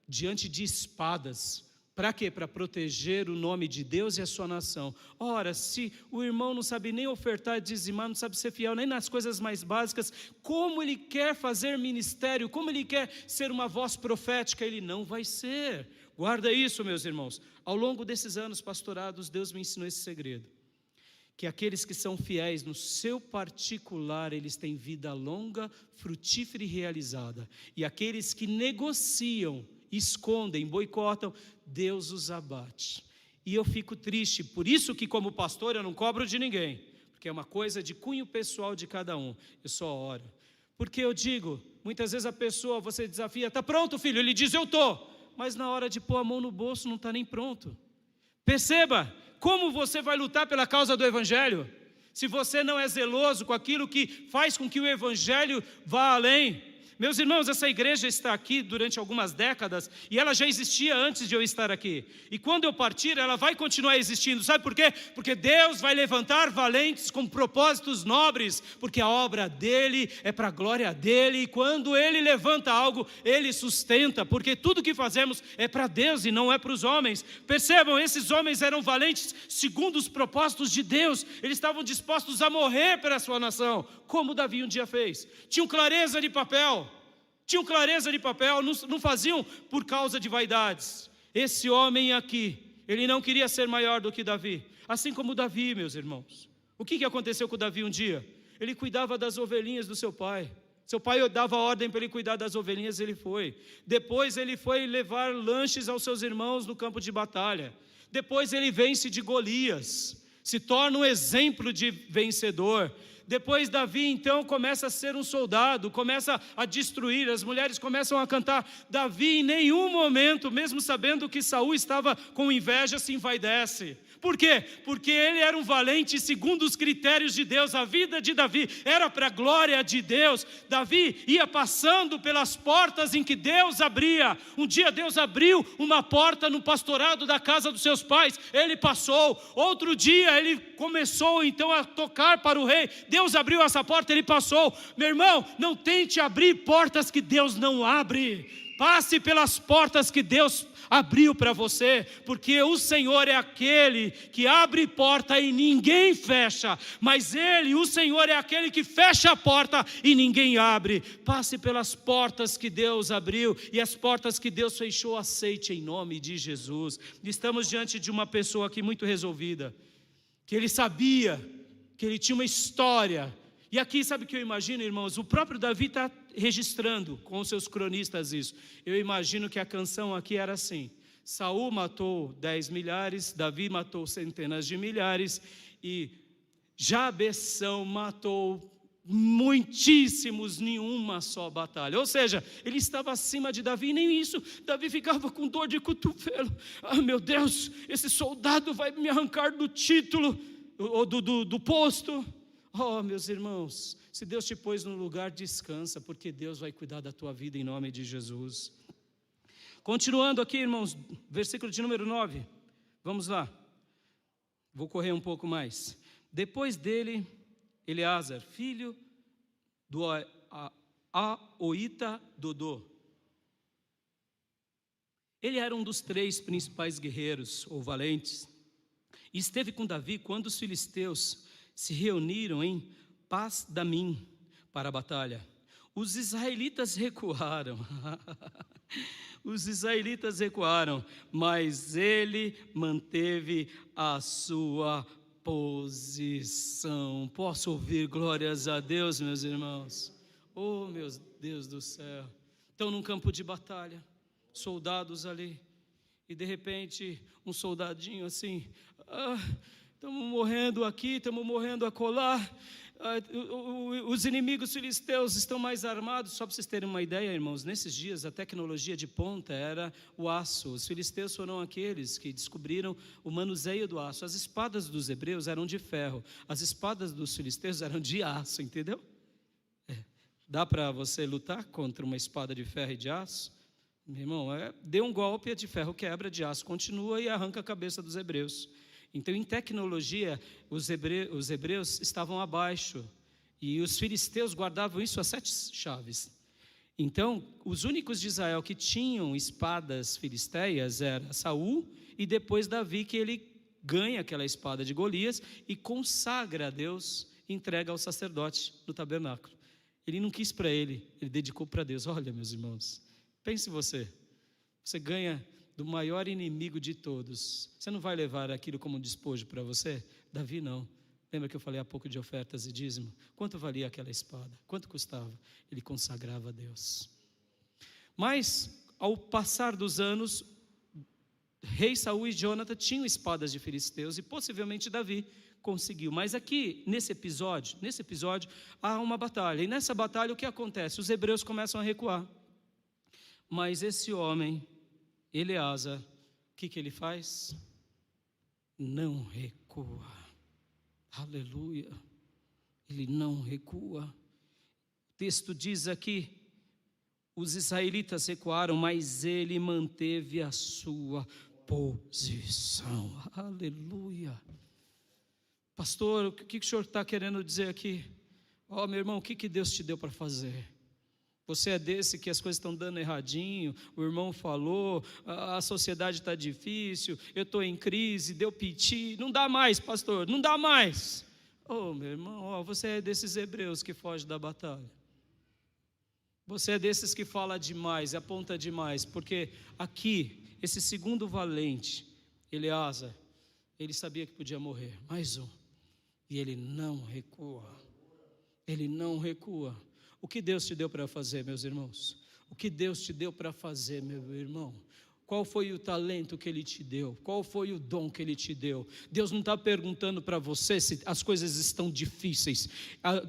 diante de espadas. Para quê? Para proteger o nome de Deus e a sua nação. Ora, se o irmão não sabe nem ofertar, dizimar, não sabe ser fiel nem nas coisas mais básicas, como ele quer fazer ministério, como ele quer ser uma voz profética, ele não vai ser. Guarda isso, meus irmãos. Ao longo desses anos pastorados, Deus me ensinou esse segredo: que aqueles que são fiéis no seu particular, eles têm vida longa, frutífera e realizada. E aqueles que negociam, escondem, boicotam, Deus os abate. E eu fico triste, por isso que como pastor eu não cobro de ninguém, porque é uma coisa de cunho pessoal de cada um, eu só oro. Porque eu digo, muitas vezes a pessoa, você desafia: está pronto, filho? Ele diz: eu estou. Mas na hora de pôr a mão no bolso não está nem pronto. Perceba, como você vai lutar pela causa do Evangelho, se você não é zeloso com aquilo que faz com que o Evangelho vá além? Meus irmãos, essa igreja está aqui durante algumas décadas e ela já existia antes de eu estar aqui. E quando eu partir, ela vai continuar existindo. Sabe por quê? Porque Deus vai levantar valentes com propósitos nobres, porque a obra dele é para a glória dele. E quando ele levanta algo, ele sustenta, porque tudo que fazemos é para Deus e não é para os homens. Percebam, esses homens eram valentes segundo os propósitos de Deus. Eles estavam dispostos a morrer pela sua nação, como Davi um dia fez. Tinham clareza de papel. Não faziam por causa de vaidades. Esse homem aqui, ele não queria ser maior do que Davi, assim como Davi, meus irmãos. O que aconteceu com Davi um dia? Ele cuidava das ovelhinhas do seu pai. Seu pai dava ordem para ele cuidar das ovelhinhas, ele foi. Depois ele foi levar lanches aos seus irmãos no campo de batalha. Depois ele vence de Golias, se torna um exemplo de vencedor. Depois Davi então começa a ser um soldado, começa a destruir, as mulheres começam a cantar. Davi em nenhum momento, mesmo sabendo que Saul estava com inveja, se envaidece. Por quê? Porque ele era um valente segundo os critérios de Deus. A vida de Davi era para a glória de Deus. Davi ia passando pelas portas em que Deus abria. Um dia Deus abriu uma porta no pastorado da casa dos seus pais, ele passou. Outro dia ele começou então a tocar para o rei, Deus abriu essa porta, ele passou. Meu irmão, não tente abrir portas que Deus não abre. Passe pelas portas que Deus abriu para você, porque o Senhor é aquele que abre porta e ninguém fecha, mas o Senhor é aquele que fecha a porta e ninguém abre. Passe pelas portas que Deus abriu e as portas que Deus fechou, aceite em nome de Jesus. Estamos diante de uma pessoa aqui muito resolvida, que ele sabia que ele tinha uma história. E aqui, sabe o que eu imagino, irmãos? O próprio Davi está registrando com os seus cronistas isso. Eu imagino que a canção aqui era assim: Saul matou 10 milhares, Davi matou centenas de milhares, e Jabessão matou muitíssimos em uma só batalha. Ou seja, ele estava acima de Davi, nem isso. Davi ficava com dor de cotovelo. Meu Deus, esse soldado vai me arrancar do título, ou do posto. Meus irmãos, se Deus te pôs no lugar, descansa, porque Deus vai cuidar da tua vida em nome de Jesus. Continuando aqui, irmãos, versículo de número 9. Vamos lá. Vou correr um pouco mais. Depois dele, Eleazar, filho do Aoita Dodô. Ele era um dos 3 principais guerreiros ou valentes. E esteve com Davi quando os filisteus se reuniram em Pas-damim para a batalha. Os israelitas recuaram. Os israelitas recuaram, mas ele manteve a sua posição. Posso ouvir glórias a Deus, meus irmãos? Oh, meu Deus do céu. Estão num campo de batalha, soldados ali, e de repente um soldadinho assim, estamos morrendo aqui, estamos morrendo acolá. Os inimigos filisteus estão mais armados. Só para vocês terem uma ideia, irmãos, nesses dias a tecnologia de ponta era o aço. Os filisteus foram aqueles que descobriram o manuseio do aço. As espadas dos hebreus eram de ferro, as espadas dos filisteus eram de aço, entendeu? Dá para você lutar contra uma espada de ferro e de aço? Meu irmão, dê um golpe, é de ferro quebra, de aço continua e arranca a cabeça dos hebreus. Então, em tecnologia, os hebreus estavam abaixo, e os filisteus guardavam isso a 7 chaves. Então, os únicos de Israel que tinham espadas filisteias era Saul, e depois Davi, que ele ganha aquela espada de Golias e consagra a Deus, entrega ao sacerdote no tabernáculo. Ele não quis para ele dedicou para Deus. Olha, meus irmãos, pense você ganha do maior inimigo de todos, você não vai levar aquilo como despojo para você? Davi não. Lembra que eu falei há pouco de ofertas e dízimo? Quanto valia aquela espada? Quanto custava? Ele consagrava a Deus. Mas, ao passar dos anos, rei Saul e Jonathan tinham espadas de filisteus, e possivelmente Davi conseguiu. Mas aqui, nesse episódio, há uma batalha, e nessa batalha o que acontece? Os hebreus começam a recuar, mas esse homem, Eleazar, o que ele faz? Não recua. Aleluia. Ele não recua. O texto diz aqui, os israelitas recuaram, mas ele manteve a sua posição. Aleluia. Pastor, o que o senhor está querendo dizer aqui? Meu irmão, o que Deus te deu para fazer? Você é desse que as coisas estão dando erradinho, o irmão falou, a sociedade está difícil, eu estou em crise, deu piti, não dá mais, pastor, não dá mais. Meu irmão, você é desses hebreus que foge da batalha. Você é desses que fala demais, aponta demais, porque aqui, esse segundo valente, Eleazar, ele sabia que podia morrer, mais um, e ele não recua. Ele não recua. O que Deus te deu para fazer, meus irmãos? O que Deus te deu para fazer, meu irmão? Qual foi o talento que Ele te deu? Qual foi o dom que Ele te deu? Deus não está perguntando para você se as coisas estão difíceis.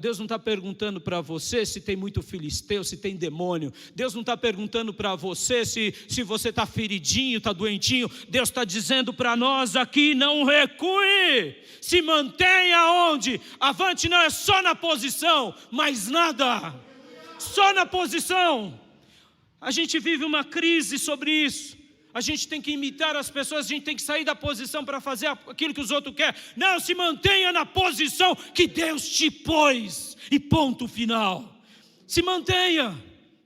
Deus não está perguntando para você se tem muito filisteu, se tem demônio. Deus não está perguntando para você se você está feridinho, está doentinho. Deus está dizendo para nós aqui, não recue. Se mantenha onde? Avante não é só na posição, mais nada. Só na posição. A gente vive uma crise sobre isso. A gente tem que imitar as pessoas, a gente tem que sair da posição para fazer aquilo que os outros querem. Não, se mantenha na posição que Deus te pôs, e ponto final. Se mantenha,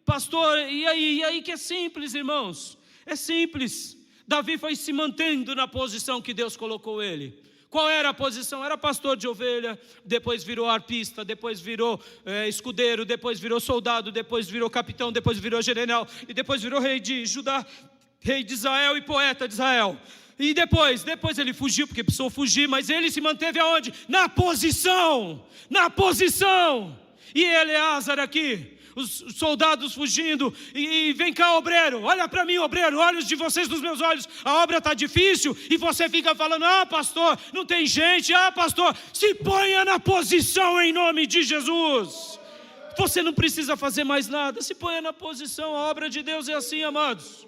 pastor, e aí que é simples, irmãos, é simples. Davi foi se mantendo na posição que Deus colocou ele. Qual era a posição? Era pastor de ovelha, depois virou arpista, depois virou escudeiro, depois virou soldado, depois virou capitão, depois virou general, e depois virou rei de Judá, rei de Israel e poeta de Israel. E depois ele fugiu, porque precisou fugir, mas ele se manteve aonde? Na posição. E Eleazar aqui, os soldados fugindo, e vem cá, obreiro, olha para mim, obreiro, olhos de vocês nos meus olhos, a obra está difícil, e você fica falando, pastor, não tem gente, pastor, se ponha na posição em nome de Jesus. Você não precisa fazer mais nada, se ponha na posição, a obra de Deus é assim, amados.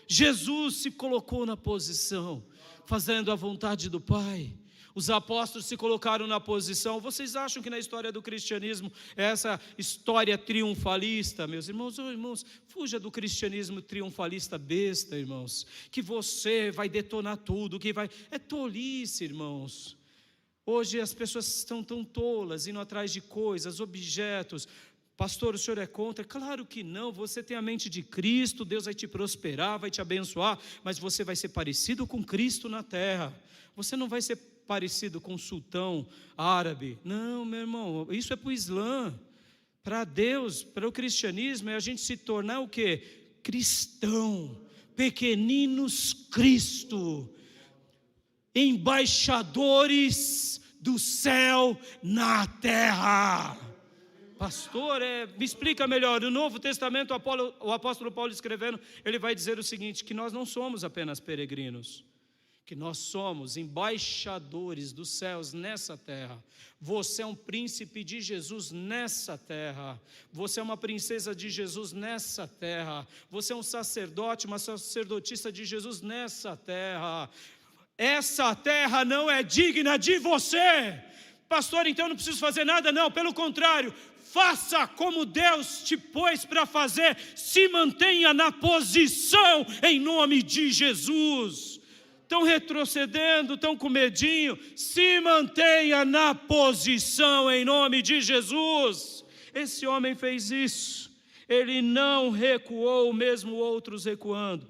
Jesus se colocou na posição, fazendo a vontade do Pai. Os apóstolos se colocaram na posição. Vocês acham que na história do cristianismo, essa história triunfalista, meus irmãos, irmãos, fuja do cristianismo triunfalista besta, irmãos, que você vai detonar tudo, é tolice, irmãos. Hoje as pessoas estão tão tolas, indo atrás de coisas, objetos. Pastor, o senhor é contra? Claro que não, você tem a mente de Cristo, Deus vai te prosperar, vai te abençoar, mas você vai ser parecido com Cristo na terra. Você não vai ser parecido com um sultão árabe. Não, meu irmão, isso é para o Islã. Para Deus, para o cristianismo, é a gente se tornar o quê? Cristão, pequeninos Cristo, embaixadores do céu na terra. Pastor, me explica melhor. No Novo Testamento, o apóstolo Paulo escrevendo, ele vai dizer o seguinte, que nós não somos apenas peregrinos, que nós somos embaixadores dos céus nessa terra. Você é um príncipe de Jesus nessa terra. Você é uma princesa de Jesus nessa terra. Você é um sacerdote, uma sacerdotisa de Jesus nessa terra. Essa terra não é digna de você. Pastor, então eu não preciso fazer nada? Não, pelo contrário. Faça como Deus te pôs para fazer. Se mantenha na posição em nome de Jesus. Estão retrocedendo, estão com medinho, se mantenha na posição em nome de Jesus. Esse homem fez isso, ele não recuou, mesmo outros recuando,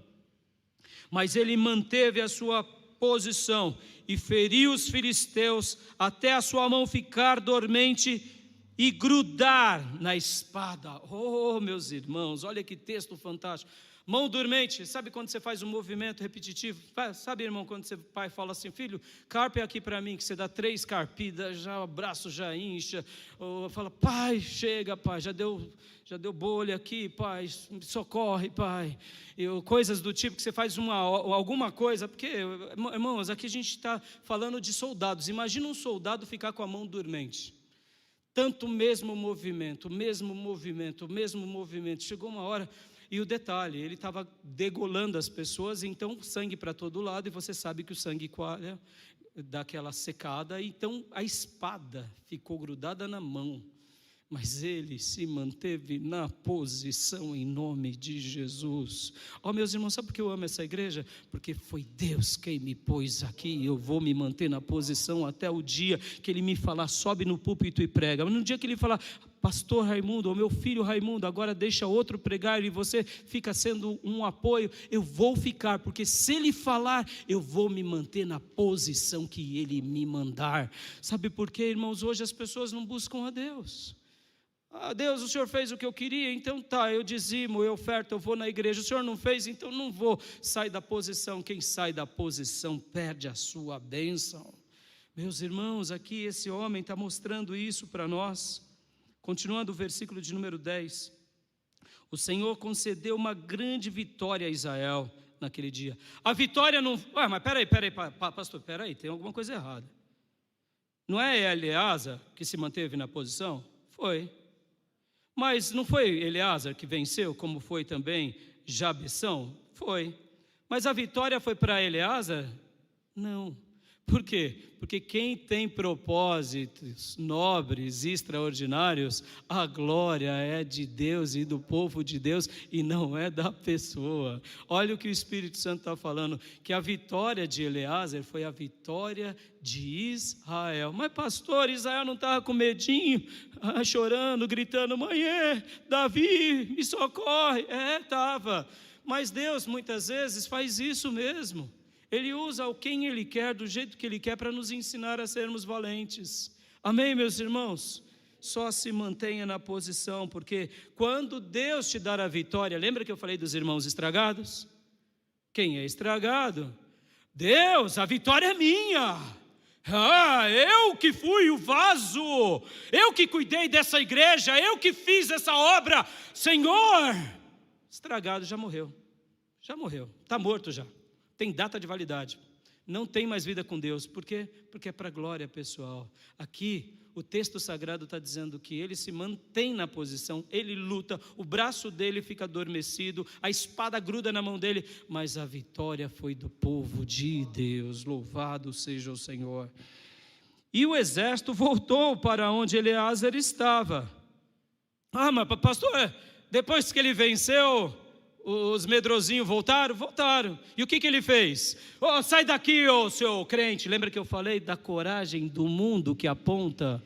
mas ele manteve a sua posição e feriu os filisteus até a sua mão ficar dormente e grudar na espada. Oh, meus irmãos, olha que texto fantástico. Mão dormente, sabe quando você faz um movimento repetitivo? Sabe, irmão, quando seu pai fala assim, filho, carpe aqui para mim, que você dá 3 carpidas, já o braço já incha, ou fala, pai, chega, pai, já deu bolha aqui, pai, socorre, pai, coisas do tipo que você faz alguma coisa, porque, irmãos, aqui a gente está falando de soldados, imagina um soldado ficar com a mão dormente, tanto mesmo movimento, chegou uma hora. E o detalhe, ele estava degolando as pessoas, então sangue para todo lado, e você sabe que o sangue coalha, dá aquela secada, então a espada ficou grudada na mão, mas ele se manteve na posição em nome de Jesus. Meus irmãos, sabe por que eu amo essa igreja? Porque foi Deus quem me pôs aqui, eu vou me manter na posição até o dia que ele me falar, sobe no púlpito e prega, mas no dia que ele falar, pastor Raimundo, ou meu filho Raimundo, agora deixa outro pregar e você fica sendo um apoio, eu vou ficar, porque se ele falar, eu vou me manter na posição que ele me mandar. Sabe por quê, irmãos? Hoje as pessoas não buscam a Deus. Deus, o Senhor fez o que eu queria, então tá, eu dizimo, eu oferto, eu vou na igreja. O Senhor não fez, então não vou. Sai da posição. Quem sai da posição perde a sua bênção. Meus irmãos, aqui esse homem está mostrando isso para nós. Continuando o versículo de número 10. O Senhor concedeu uma grande vitória a Israel naquele dia. A vitória não... mas peraí, pastor, peraí, tem alguma coisa errada. Não é Eleazar que se manteve na posição? Foi. Mas não foi Eleazar que venceu, como foi também Jabessão? Foi. Mas a vitória foi para Eleazar? Não. Por quê? Porque quem tem propósitos nobres e extraordinários, a glória é de Deus e do povo de Deus e não é da pessoa. Olha o que o Espírito Santo está falando, que a vitória de Eleazar foi a vitória de Israel. Mas pastor, Israel não estava com medinho, chorando, gritando, mãe, Davi, me socorre. Estava. Mas Deus muitas vezes faz isso mesmo. Ele usa o quem Ele quer, do jeito que Ele quer, para nos ensinar a sermos valentes. Amém, meus irmãos? Só se mantenha na posição, porque quando Deus te dar a vitória, lembra que eu falei dos irmãos estragados? Quem é estragado? Deus, a vitória é minha. Ah, eu que fui o vaso, eu que cuidei dessa igreja, eu que fiz essa obra, Senhor. Estragado, já morreu, está morto já, tem data de validade, não tem mais vida com Deus. Por quê? Porque é para a glória pessoal. Aqui o texto sagrado está dizendo que ele se mantém na posição, ele luta, o braço dele fica adormecido, a espada gruda na mão dele, mas a vitória foi do povo de Deus, louvado seja o Senhor. E o exército voltou para onde Eleazar estava. Ah, mas pastor, depois que ele venceu, os medrosinhos voltaram. E o que ele fez? Oh, sai daqui, ô seu crente. Lembra que eu falei da coragem do mundo que aponta?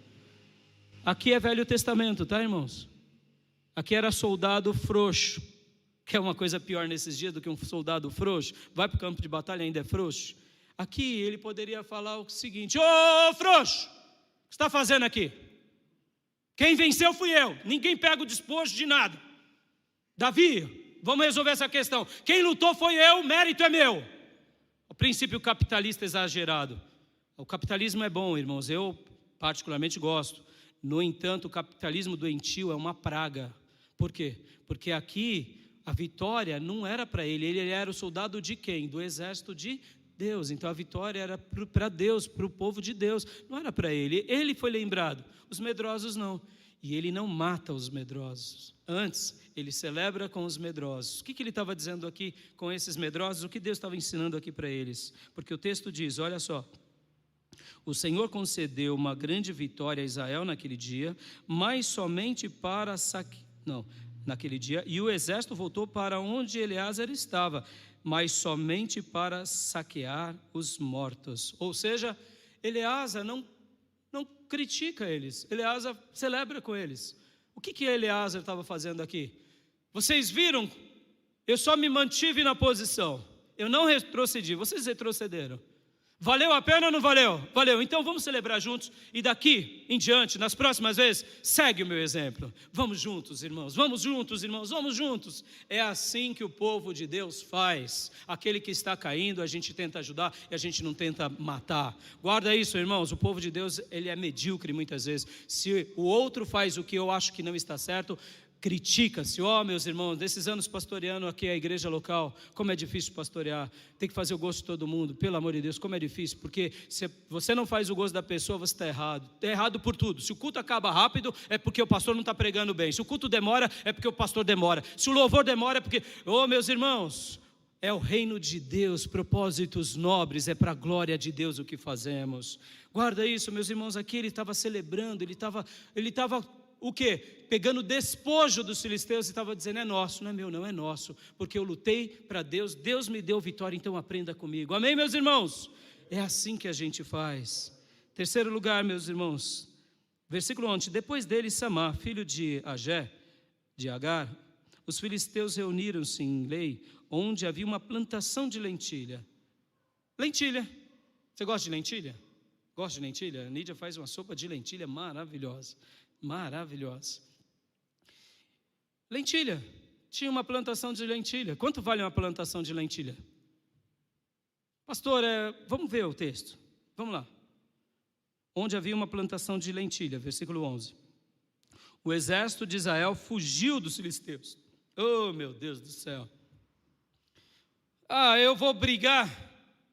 Aqui é Velho Testamento, tá, irmãos? Aqui era soldado frouxo, que é uma coisa pior nesses dias do que um soldado frouxo. Vai para o campo de batalha, ainda é frouxo. Aqui ele poderia falar o seguinte: ô frouxo, o que você está fazendo aqui? Quem venceu fui eu, ninguém pega o despojo de nada. Davi, vamos resolver essa questão. Quem lutou foi eu, o mérito é meu. O princípio capitalista exagerado. O capitalismo é bom, irmãos, eu particularmente gosto. No entanto, o capitalismo doentio é uma praga. Por quê? Porque aqui a vitória não era para ele era o soldado de quem? Do exército de Deus. Então a vitória era para Deus, para o povo de Deus, não era para ele. Ele foi lembrado, os medrosos não. E ele não mata os medrosos. Antes, ele celebra com os medrosos. O que ele estava dizendo aqui com esses medrosos? O que Deus estava ensinando aqui para eles? Porque o texto diz, olha só: o Senhor concedeu uma grande vitória a Israel naquele dia, mas somente para naquele dia, e o exército voltou para onde Eleazar estava, mas somente para saquear os mortos. Ou seja, Eleazar não critica eles, Eleazar celebra com eles. O que Eleazar estava fazendo aqui? Vocês viram? Eu só me mantive na posição, eu não retrocedi, vocês retrocederam. Valeu a pena ou não valeu? Valeu, então vamos celebrar juntos, e daqui em diante, nas próximas vezes, segue o meu exemplo. Vamos juntos, irmãos, vamos juntos, irmãos, vamos juntos. É assim que o povo de Deus faz. Aquele que está caindo, a gente tenta ajudar e a gente não tenta matar. Guarda isso, irmãos, o povo de Deus, ele é medíocre muitas vezes. Se o outro faz o que eu acho que não está certo, critica-se. Meus irmãos, desses anos pastoreando aqui a igreja local, como é difícil pastorear, tem que fazer o gosto de todo mundo, pelo amor de Deus, como é difícil, porque se você não faz o gosto da pessoa, você está errado por tudo. Se o culto acaba rápido, é porque o pastor não está pregando bem. Se o culto demora, é porque o pastor demora. Se o louvor demora, é porque, meus irmãos, é o reino de Deus, propósitos nobres, é para a glória de Deus o que fazemos. Guarda isso, meus irmãos. Aqui ele estava celebrando, ele estava o quê? Pegando despojo dos filisteus e estava dizendo: é nosso, não é meu, não é nosso, porque eu lutei para Deus, Deus me deu vitória, então aprenda comigo. Amém, meus irmãos? É assim que a gente faz. Terceiro lugar, meus irmãos, versículo 11: depois dele, Samá, filho de Agar, os filisteus reuniram-se em Lei, onde havia uma plantação de lentilha. Lentilha, você gosta de lentilha? Gosta de lentilha? A Nídia faz uma sopa de lentilha maravilhosa. Lentilha, tinha uma plantação de lentilha. Quanto vale uma plantação de lentilha? Pastor, vamos ver o texto, vamos lá. Onde havia uma plantação de lentilha, versículo 11: o exército de Israel fugiu dos filisteus. Oh, meu Deus do céu. Eu vou brigar,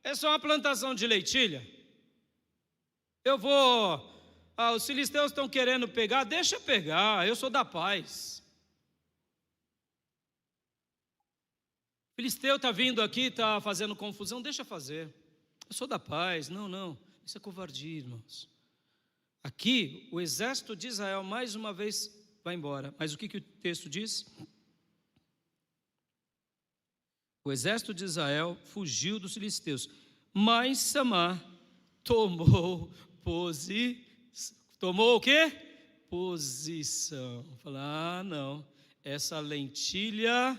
é só uma plantação de lentilha. Os filisteus estão querendo pegar, deixa pegar, eu sou da paz. O filisteu está vindo aqui, está fazendo confusão, deixa fazer, eu sou da paz. Não, isso é covardia, irmãos. Aqui, o exército de Israel, mais uma vez, vai embora. Mas o que o texto diz? O exército de Israel fugiu dos filisteus, mas Samá tomou o quê? Posição. Falar: não, essa lentilha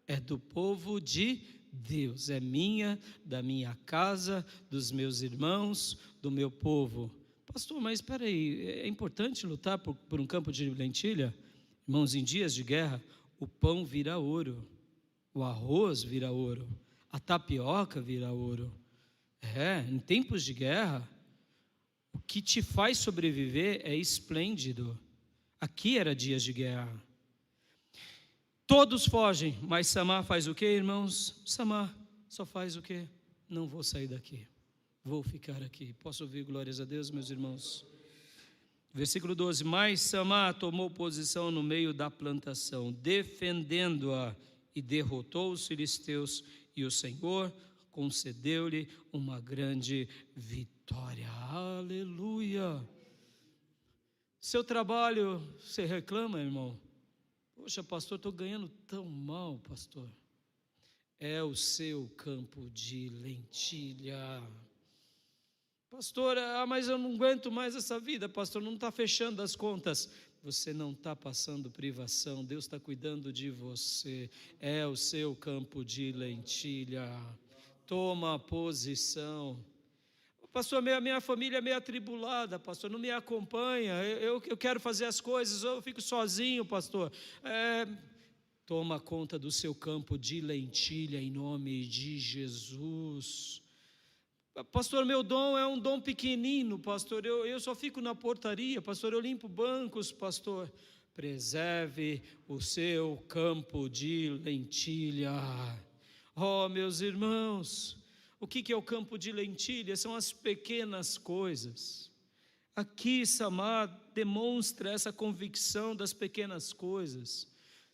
é do povo de Deus, é minha, da minha casa, dos meus irmãos, do meu povo. Pastor, mas espera aí, é importante lutar por um campo de lentilha? Irmãos, em dias de guerra, o pão vira ouro, o arroz vira ouro, a tapioca vira ouro. Em tempos de guerra, que te faz sobreviver é esplêndido. Aqui era dias de guerra. Todos fogem, mas Samar faz o quê, irmãos? Samar só faz o quê? Não vou sair daqui, vou ficar aqui. Posso ouvir glórias a Deus, meus irmãos? Versículo 12, mas Samar tomou posição no meio da plantação, defendendo-a, e derrotou os filisteus, e o Senhor concedeu-lhe uma grande vitória. Aleluia! Seu trabalho, você reclama, irmão? Poxa, pastor, estou ganhando tão mal, pastor. É o seu campo de lentilha. Pastor, mas eu não aguento mais essa vida, pastor, não está fechando as contas. Você não está passando privação, Deus está cuidando de você. É o seu campo de lentilha. Toma posição. Pastor, minha família é meio atribulada, pastor, não me acompanha, eu quero fazer as coisas, eu fico sozinho, pastor. Toma conta do seu campo de lentilha em nome de Jesus. Pastor, meu dom é um dom pequenino, pastor, eu só fico na portaria, pastor, eu limpo bancos, pastor. Preserve o seu campo de lentilha. Oh, meus irmãos, o que é o campo de lentilha? São as pequenas coisas. Aqui Samar demonstra essa convicção das pequenas coisas.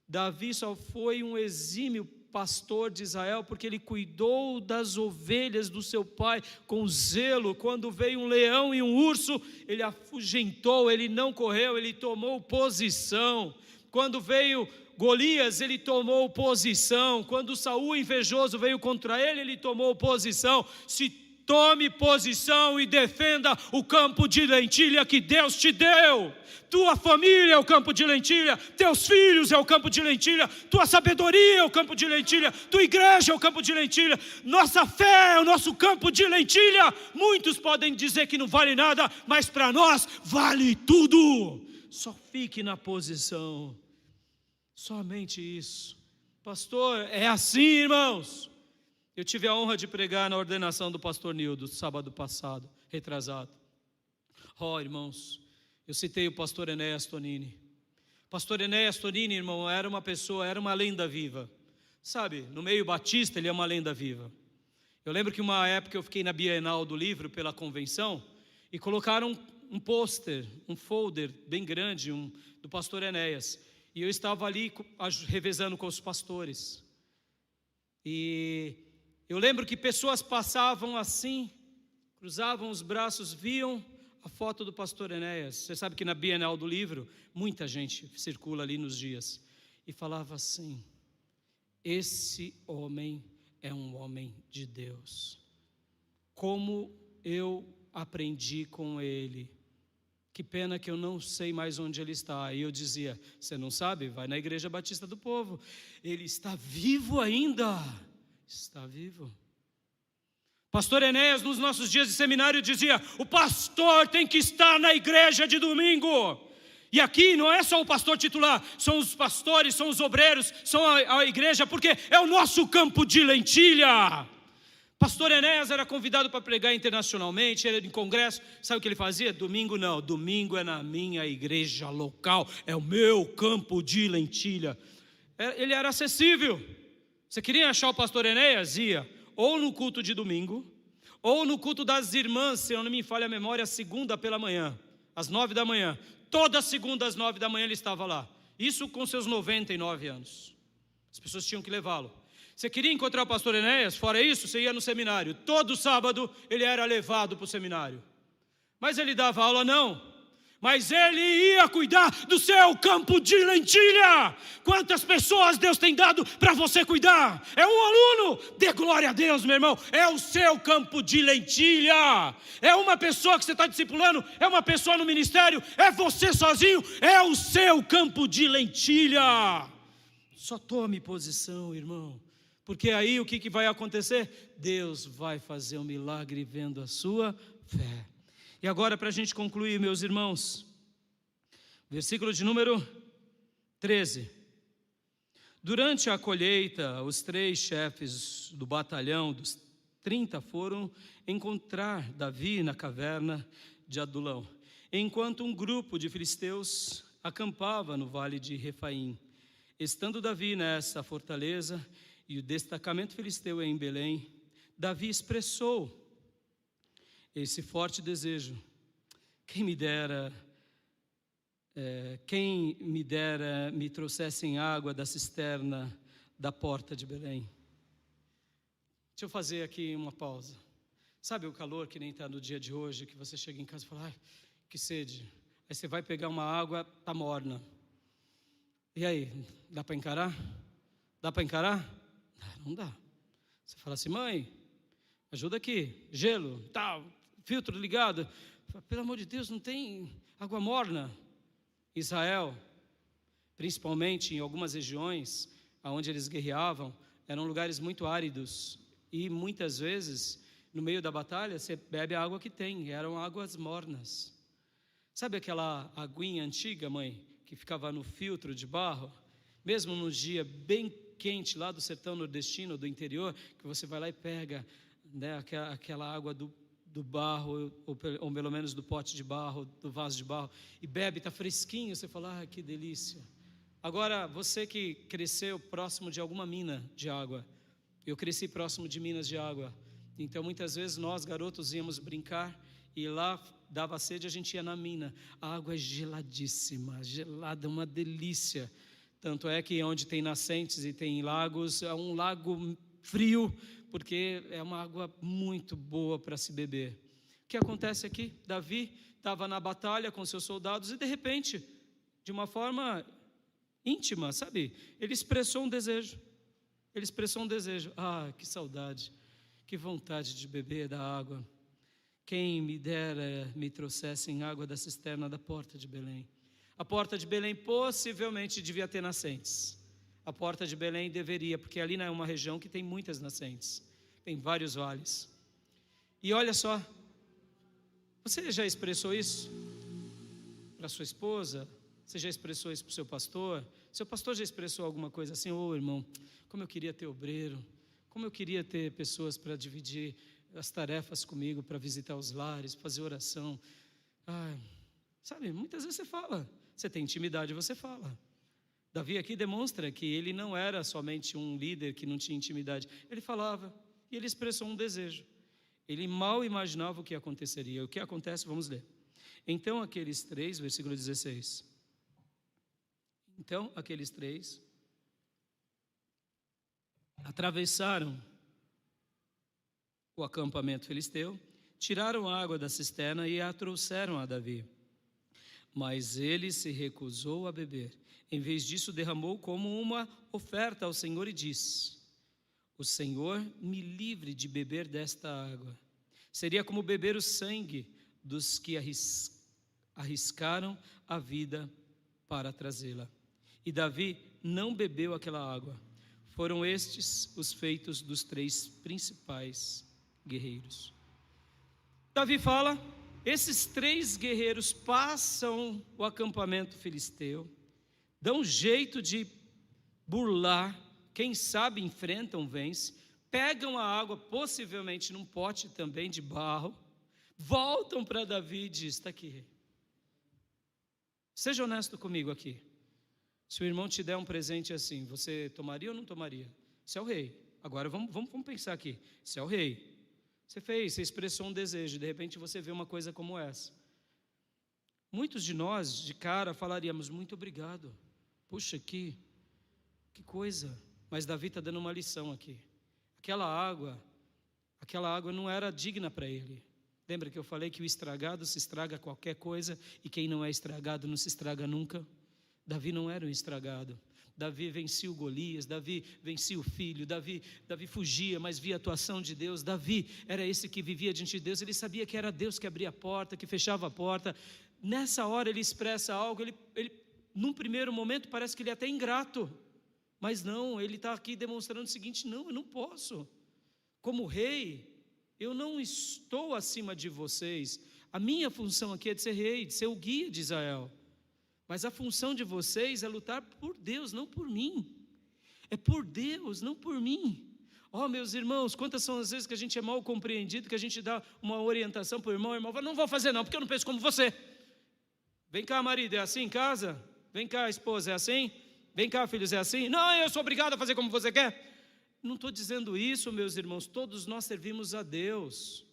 Davi só foi um exímio pastor de Israel porque ele cuidou das ovelhas do seu pai com zelo. Quando veio um leão e um urso, ele afugentou, ele não correu, ele tomou posição. Quando veio Golias, ele tomou posição. Quando Saul invejoso veio contra ele, ele tomou posição. Se tome posição e defenda o campo de lentilha que Deus te deu. Tua família é o campo de lentilha, teus filhos é o campo de lentilha, tua sabedoria é o campo de lentilha, tua igreja é o campo de lentilha, nossa fé é o nosso campo de lentilha. Muitos podem dizer que não vale nada, mas para nós vale tudo. Só fique na posição. Somente isso. Pastor, é assim, irmãos. Eu tive a honra de pregar na ordenação do pastor Nildo, sábado passado, retrasado. Oh, irmãos, eu citei o pastor Enéas Tonini. Pastor Enéas Tonini, irmão, era uma pessoa, era uma lenda viva. Sabe, no meio batista ele é uma lenda viva. Eu lembro que uma época eu fiquei na Bienal do Livro pela convenção e colocaram um pôster, um folder bem grande do pastor Enéas. E eu estava ali revezando com os pastores. E eu lembro que pessoas passavam assim, cruzavam os braços, viam a foto do pastor Enéas. Você sabe que na Bienal do Livro, muita gente circula ali nos dias. E falava assim: esse homem é um homem de Deus. Como eu aprendi com ele. Que pena que eu não sei mais onde ele está. E eu dizia: você não sabe? Vai na Igreja Batista do Povo. Ele está vivo ainda. Está vivo. Pastor Enéas, nos nossos dias de seminário, dizia: o pastor tem que estar na igreja de domingo. E aqui não é só o pastor titular, são os pastores, são os obreiros, são a igreja, porque é o nosso campo de lentilha. Pastor Enéas era convidado para pregar internacionalmente, era em congresso. Sabe o que ele fazia? Domingo não, domingo é na minha igreja local, é o meu campo de lentilha. Ele era acessível. Você queria achar o pastor Enéas? Ia ou no culto de domingo, ou no culto das irmãs, se eu não me falha a memória, segunda pela manhã, às 9 da manhã. Toda segunda às 9 da manhã ele estava lá. Isso com seus 99 anos. As pessoas tinham que levá-lo. Você queria encontrar o pastor Enéas? Fora isso, você ia no seminário. Todo sábado ele era levado para o seminário. Mas ele dava aula? Não. Mas ele ia cuidar do seu campo de lentilha. Quantas pessoas Deus tem dado para você cuidar? É um aluno? Dê glória a Deus, meu irmão. É o seu campo de lentilha. É uma pessoa que você está discipulando. É uma pessoa no ministério. É você sozinho. É o seu campo de lentilha. Só tome posição, irmão. Porque aí o que vai acontecer? Deus vai fazer um milagre vendo a sua fé. E agora, para a gente concluir, meus irmãos, versículo de número 13. Durante a colheita, os 3 chefes do batalhão dos 30 foram encontrar Davi na caverna de Adulão, enquanto um grupo de filisteus acampava no vale de Refaim. Estando Davi nessa fortaleza e o destacamento filisteu em Belém, Davi expressou esse forte desejo: quem me dera me trouxessem água da cisterna da porta de Belém. Deixa eu fazer aqui uma pausa. Sabe o calor que nem está no dia de hoje, que você chega em casa e fala, ai, que sede. Aí você vai pegar uma água, está morna. E aí, dá para encarar? Dá para encarar? Não dá. Você fala assim, mãe, ajuda aqui, gelo, tal, filtro ligado. Pelo amor de Deus, não tem água morna. Israel, principalmente em algumas regiões onde eles guerreavam, eram lugares muito áridos. E muitas vezes, no meio da batalha, você bebe a água que tem, eram águas mornas. Sabe aquela aguinha antiga, mãe, que ficava no filtro de barro? Mesmo num dia bem quente lá do sertão nordestino, do interior, que você vai lá e pega, né, aquela água do barro, ou pelo menos do pote de barro, do vaso de barro, e bebe, está fresquinho, você fala, que delícia. Agora, você que cresceu próximo de alguma mina de água, eu cresci próximo de minas de água, então muitas vezes nós garotos íamos brincar, e lá dava sede, a gente ia na mina, a água é geladíssima, gelada, uma delícia, tanto é que onde tem nascentes e tem lagos, é um lago frio, porque é uma água muito boa para se beber. O que acontece aqui? Davi estava na batalha com seus soldados e de repente, de uma forma íntima, sabe? Ele expressou um desejo. Que saudade, que vontade de beber da água. Quem me dera me trouxessem água da cisterna da porta de Belém. A porta de Belém possivelmente devia ter nascentes. A porta de Belém deveria, porque ali é uma região que tem muitas nascentes, tem vários vales. E olha só, você já expressou isso para sua esposa? Você já expressou isso para o seu pastor? Seu pastor já expressou alguma coisa assim? Irmão, como eu queria ter obreiro, como eu queria ter pessoas para dividir as tarefas comigo, para visitar os lares, fazer oração. Sabe, muitas vezes você fala, você tem intimidade, você fala. Davi aqui demonstra que ele não era somente um líder que não tinha intimidade, ele falava e ele expressou um desejo. Ele mal imaginava o que aconteceria. O que acontece? Vamos ler. Então aqueles três, versículo 16. Então aqueles três atravessaram o acampamento filisteu, tiraram a água da cisterna e a trouxeram a Davi. Mas ele se recusou a beber. Em vez disso, derramou como uma oferta ao Senhor e disse: o Senhor me livre de beber desta água. Seria como beber o sangue dos que arriscaram a vida para trazê-la. E Davi não bebeu aquela água. Foram estes os feitos dos três principais guerreiros. Davi fala, esses três guerreiros passam o acampamento filisteu, dão um jeito de burlar, quem sabe enfrentam, vence, pegam a água, possivelmente num pote também de barro, voltam para Davi e dizem, está aqui. Seja honesto comigo aqui. Se o irmão te der um presente assim, você tomaria ou não tomaria? Você é o rei. Agora vamos pensar aqui. Você é o rei. Você expressou um desejo, de repente você vê uma coisa como essa. Muitos de nós, de cara, falaríamos, muito obrigado. Puxa, que coisa. Mas Davi está dando uma lição aqui. Aquela água não era digna para ele. Lembra que eu falei que o estragado se estraga qualquer coisa e quem não é estragado não se estraga nunca? Davi não era um estragado. Davi vencia o Golias, Davi vencia o filho, Davi fugia, mas via a atuação de Deus. Davi era esse que vivia diante de Deus, ele sabia que era Deus que abria a porta, que fechava a porta. Nessa hora ele expressa algo, ele num primeiro momento parece que ele é até ingrato, mas não, ele está aqui demonstrando o seguinte, não, eu não posso, como rei, eu não estou acima de vocês, a minha função aqui é de ser rei, de ser o guia de Israel. Mas a função de vocês é lutar por Deus, não por mim. É por Deus, não por mim. Oh, meus irmãos, quantas são as vezes que a gente é mal compreendido, que a gente dá uma orientação para o irmão fala, não vou fazer não, porque eu não penso como você. Vem cá, marido, é assim em casa? Vem cá, esposa, é assim? Vem cá, filhos, é assim? Não, eu sou obrigado a fazer como você quer. Não estou dizendo isso, meus irmãos, todos nós servimos a Deus.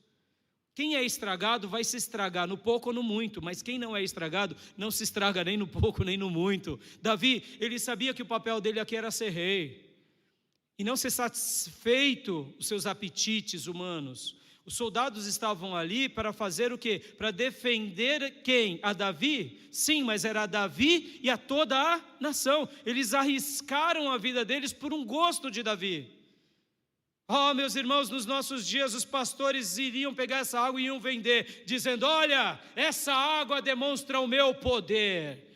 Quem é estragado vai se estragar no pouco ou no muito, mas quem não é estragado não se estraga nem no pouco nem no muito. Davi, ele sabia que o papel dele aqui era ser rei. E não ser satisfeito os seus apetites humanos. Os soldados estavam ali para fazer o quê? Para defender quem? A Davi? Sim, mas era a Davi e a toda a nação. Eles arriscaram a vida deles por um gosto de Davi. Oh, meus irmãos, nos nossos dias os pastores iriam pegar essa água e iam vender, dizendo, olha, essa água demonstra o meu poder.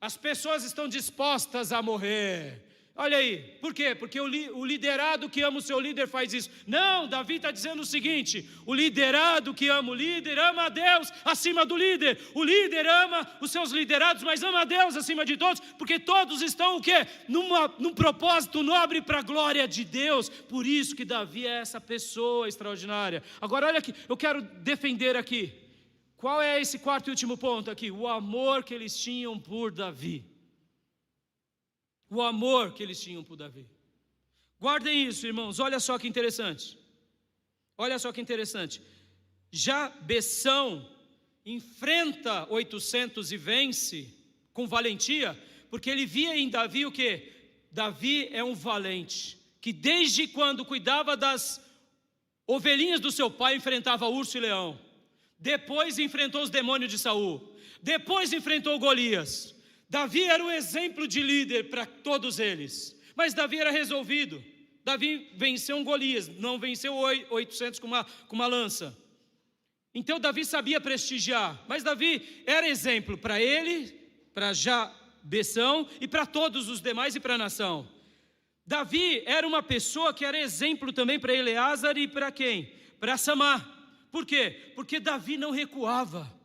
As pessoas estão dispostas a morrer. Olha aí, por quê? Porque o liderado que ama o seu líder faz isso. Não, Davi está dizendo o seguinte, o liderado que ama o líder, ama a Deus acima do líder. O líder ama os seus liderados, mas ama a Deus acima de todos, porque todos estão o quê? Num propósito nobre para a glória de Deus. Por isso que Davi é essa pessoa extraordinária. Agora olha aqui, eu quero defender aqui. Qual é esse quarto e último ponto aqui? O amor que eles tinham por Davi. O amor que eles tinham por Davi. Guardem isso, irmãos, olha só que interessante. Olha só que interessante. Já Bessão enfrenta 800 e vence com valentia, porque ele via em Davi o quê? Davi é um valente, que desde quando cuidava das ovelhinhas do seu pai, enfrentava urso e leão. Depois enfrentou os demônios de Saul. Depois enfrentou Golias. Davi era um exemplo de líder para todos eles, mas Davi era resolvido. Davi venceu um Golias, não venceu 800 com uma lança. Então Davi sabia prestigiar, mas Davi era exemplo para ele, para Bessão e para todos os demais e para a nação. Davi era uma pessoa que era exemplo também para Eleazar e para quem? Para Samar. Por quê? Porque Davi não recuava.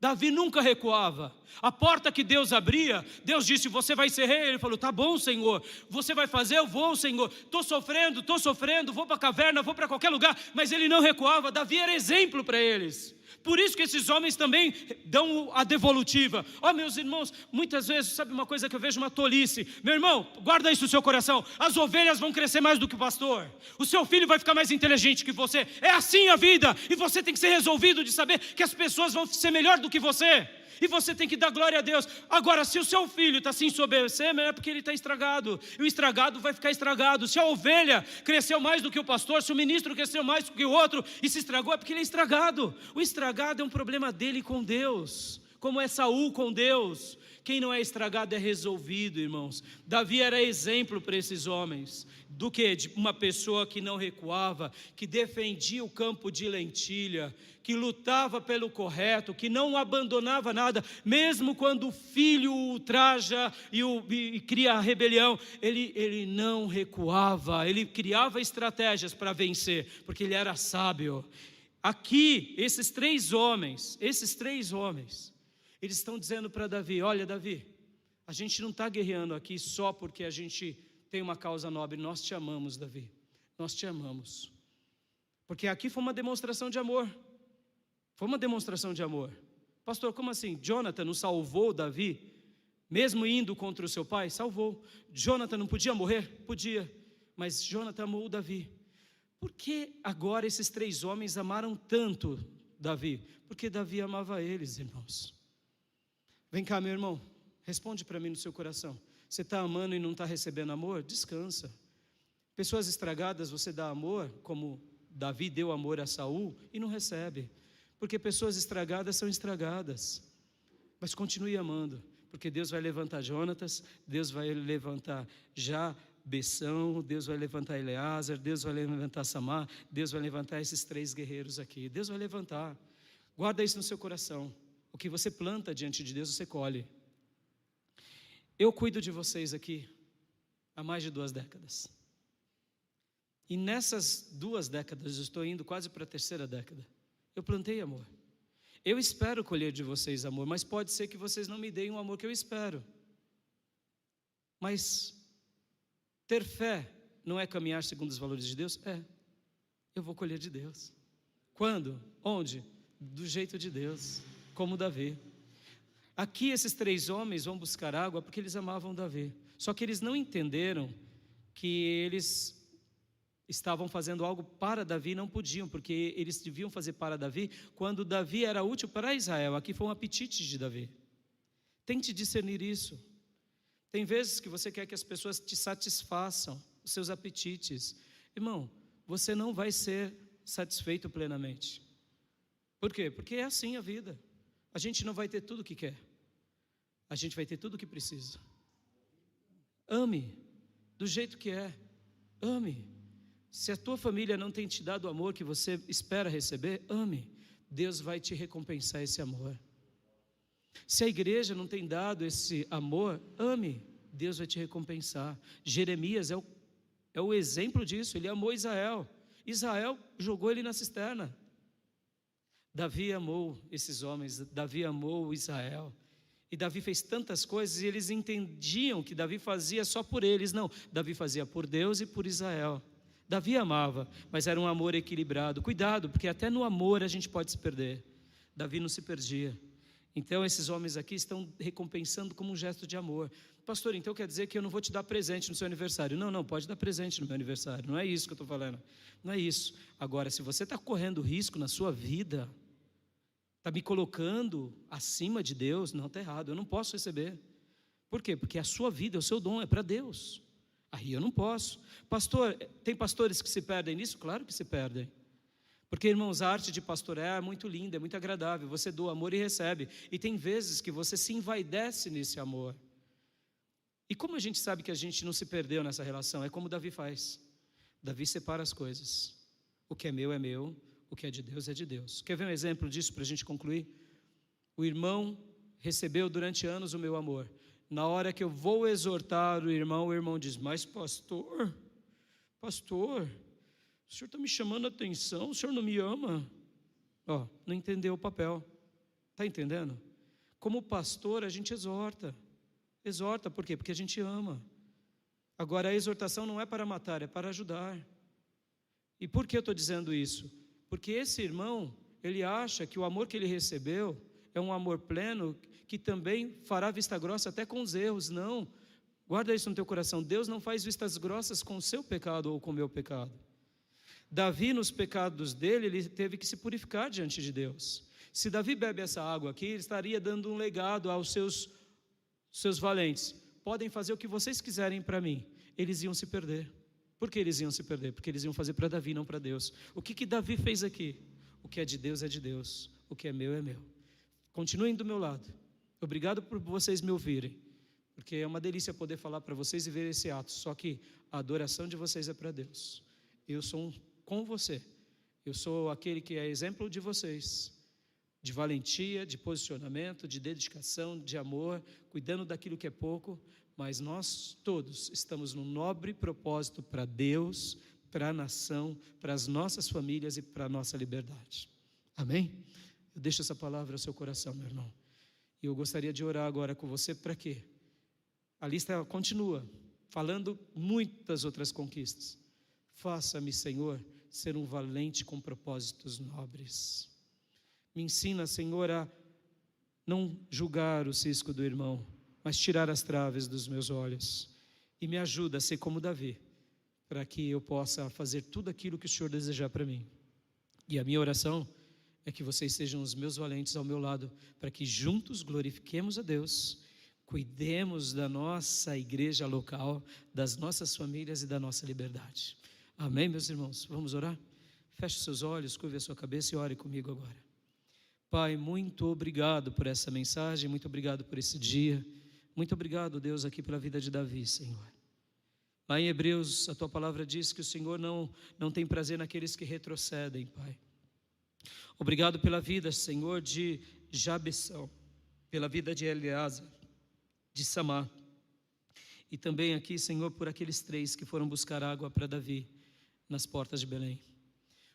Davi nunca recuava. A porta que Deus abria, Deus disse, você vai ser rei. Ele falou, tá bom, Senhor, você vai fazer, eu vou, Senhor. Estou sofrendo, vou para a caverna, vou para qualquer lugar. Mas ele não recuava. Davi era exemplo para eles. Por isso que esses homens também dão a devolutiva. Ó, meus irmãos, muitas vezes, sabe uma coisa que eu vejo, uma tolice. Meu irmão, guarda isso no seu coração. As ovelhas vão crescer mais do que o pastor. O seu filho vai ficar mais inteligente que você. É assim a vida. E você tem que ser resolvido de saber que as pessoas vão ser melhor do que você. E você tem que dar glória a Deus. Agora, se o seu filho está se ensoberbecendo, é porque ele está estragado. E o estragado vai ficar estragado. Se a ovelha cresceu mais do que o pastor, se o ministro cresceu mais do que o outro e se estragou, é porque ele é estragado. O estragado é um problema dele com Deus, como é Saul com Deus. Quem não é estragado é resolvido, irmãos. Davi era exemplo para esses homens. Do que? De uma pessoa que não recuava, que defendia o campo de lentilha, que lutava pelo correto, que não abandonava nada, mesmo quando o filho o ultraja e cria a rebelião, ele não recuava, ele criava estratégias para vencer, porque ele era sábio. Aqui, esses três homens, eles estão dizendo para Davi, olha Davi, a gente não está guerreando aqui só porque a gente tem uma causa nobre, nós te amamos, Davi, nós te amamos. Porque aqui foi uma demonstração de amor. Pastor, como assim? Jonathan não salvou Davi, mesmo indo contra o seu pai? Salvou. Jonathan não podia morrer? Podia. Mas Jonathan amou Davi. Por que agora esses três homens amaram tanto Davi? Porque Davi amava eles, irmãos. Vem cá, meu irmão, responde para mim no seu coração. Você está amando e não está recebendo amor? Descansa. Pessoas estragadas, você dá amor, como Davi deu amor a Saul e não recebe. Porque pessoas estragadas são estragadas. Mas continue amando, porque Deus vai levantar Jonatas, Deus vai levantar Bessão, Deus vai levantar Eleazar, Deus vai levantar Samar, Deus vai levantar esses três guerreiros aqui. Deus vai levantar. Guarda isso no seu coração. O que você planta diante de Deus, você colhe. Eu cuido de vocês aqui há mais de 2 décadas. E nessas 2 décadas, eu estou indo quase para a 3ª década. Eu plantei amor. Eu espero colher de vocês amor, mas pode ser que vocês não me deem o amor que eu espero. Mas ter fé não é caminhar segundo os valores de Deus? Eu vou colher de Deus. Quando? Onde? Do jeito de Deus, como Davi. Aqui esses 3 homens vão buscar água porque eles amavam Davi. Só que eles não entenderam que eles estavam fazendo algo para Davi, não podiam, porque eles deviam fazer para Davi quando Davi era útil para Israel. Aqui foi um apetite de Davi. Tente discernir isso. Tem vezes que você quer que as pessoas te satisfaçam os seus apetites. Irmão, você não vai ser satisfeito plenamente. Por quê? Porque é assim a vida. A gente não vai ter tudo o que quer. A gente vai ter tudo o que precisa. Ame do jeito que é. Ame. Se a tua família não tem te dado o amor que você espera receber, ame. Deus vai te recompensar esse amor. Se a igreja não tem dado esse amor, ame. Deus vai te recompensar. Jeremias é o exemplo disso. Ele amou Israel. Israel jogou ele na cisterna. Davi amou esses homens. Davi amou Israel. E Davi fez tantas coisas e eles entendiam que Davi fazia só por eles. Não, Davi fazia por Deus e por Israel. Davi amava, mas era um amor equilibrado. Cuidado, porque até no amor a gente pode se perder. Davi não se perdia. Então esses homens aqui estão recompensando como um gesto de amor. Pastor, então quer dizer que eu não vou te dar presente no seu aniversário? Não, pode dar presente no meu aniversário. Não é isso que eu estou falando. Não é isso. Agora, se você está correndo risco na sua vida, está me colocando acima de Deus, não, está errado, eu não posso receber. Por quê? Porque a sua vida, o seu dom é para Deus. Aí eu não posso. Pastor, tem pastores que se perdem nisso? Claro que se perdem. Porque, irmãos, a arte de pastorear é muito linda, é muito agradável. Você doa amor e recebe. E tem vezes que você se envaidece nesse amor. E como a gente sabe que a gente não se perdeu nessa relação? É como Davi faz. Davi separa as coisas. O que é meu, o que é de Deus é de Deus. Quer ver um exemplo disso para a gente concluir? O irmão recebeu durante anos o meu amor. Na hora que eu vou exortar o irmão diz, mas pastor, o senhor está me chamando a atenção, o senhor não me ama? Não entendeu o papel. Está entendendo? Como pastor a gente exorta. Exorta, por quê? Porque a gente ama. Agora a exortação não é para matar, é para ajudar. E por que eu estou dizendo isso? Porque esse irmão, ele acha que o amor que ele recebeu é um amor pleno, que também fará vista grossa até com os erros. Não, guarda isso no teu coração. Deus não faz vistas grossas com o seu pecado ou com o meu pecado. Davi, nos pecados dele, ele teve que se purificar diante de Deus. Se Davi bebe essa água aqui, ele estaria dando um legado aos seus valentes. Podem fazer o que vocês quiserem para mim. Eles iam se perder. Por que eles iam se perder? Porque eles iam fazer para Davi, não para Deus. O que Davi fez aqui? O que é de Deus é de Deus. O que é meu é meu. Continuem do meu lado. Obrigado por vocês me ouvirem. Porque é uma delícia poder falar para vocês e ver esse ato. Só que a adoração de vocês é para Deus. Eu sou com você. Eu sou aquele que é exemplo de vocês. De valentia, de posicionamento, de dedicação, de amor, cuidando daquilo que é pouco, mas nós todos estamos num nobre propósito para Deus, para a nação, para as nossas famílias e para a nossa liberdade. Amém? Eu deixo essa palavra ao seu coração, meu irmão. E eu gostaria de orar agora com você para quê? A lista continua, falando muitas outras conquistas. Faça-me, Senhor, ser um valente com propósitos nobres. Me ensina, Senhor, a não julgar o cisco do irmão, mas tirar as traves dos meus olhos. E me ajuda a ser como Davi, para que eu possa fazer tudo aquilo que o Senhor desejar para mim. E a minha oração é que vocês sejam os meus valentes ao meu lado, para que juntos glorifiquemos a Deus, cuidemos da nossa igreja local, das nossas famílias e da nossa liberdade. Amém, meus irmãos? Vamos orar? Feche seus olhos, curve a sua cabeça e ore comigo agora. Pai, muito obrigado por essa mensagem, muito obrigado por esse dia, muito obrigado, Deus, aqui pela vida de Davi, Senhor. Lá em Hebreus, a Tua palavra diz que o Senhor não tem prazer naqueles que retrocedem, Pai. Obrigado pela vida, Senhor, de Jabessão, pela vida de Eleazar, de Samar, e também aqui, Senhor, por aqueles 3 que foram buscar água para Davi, nas portas de Belém.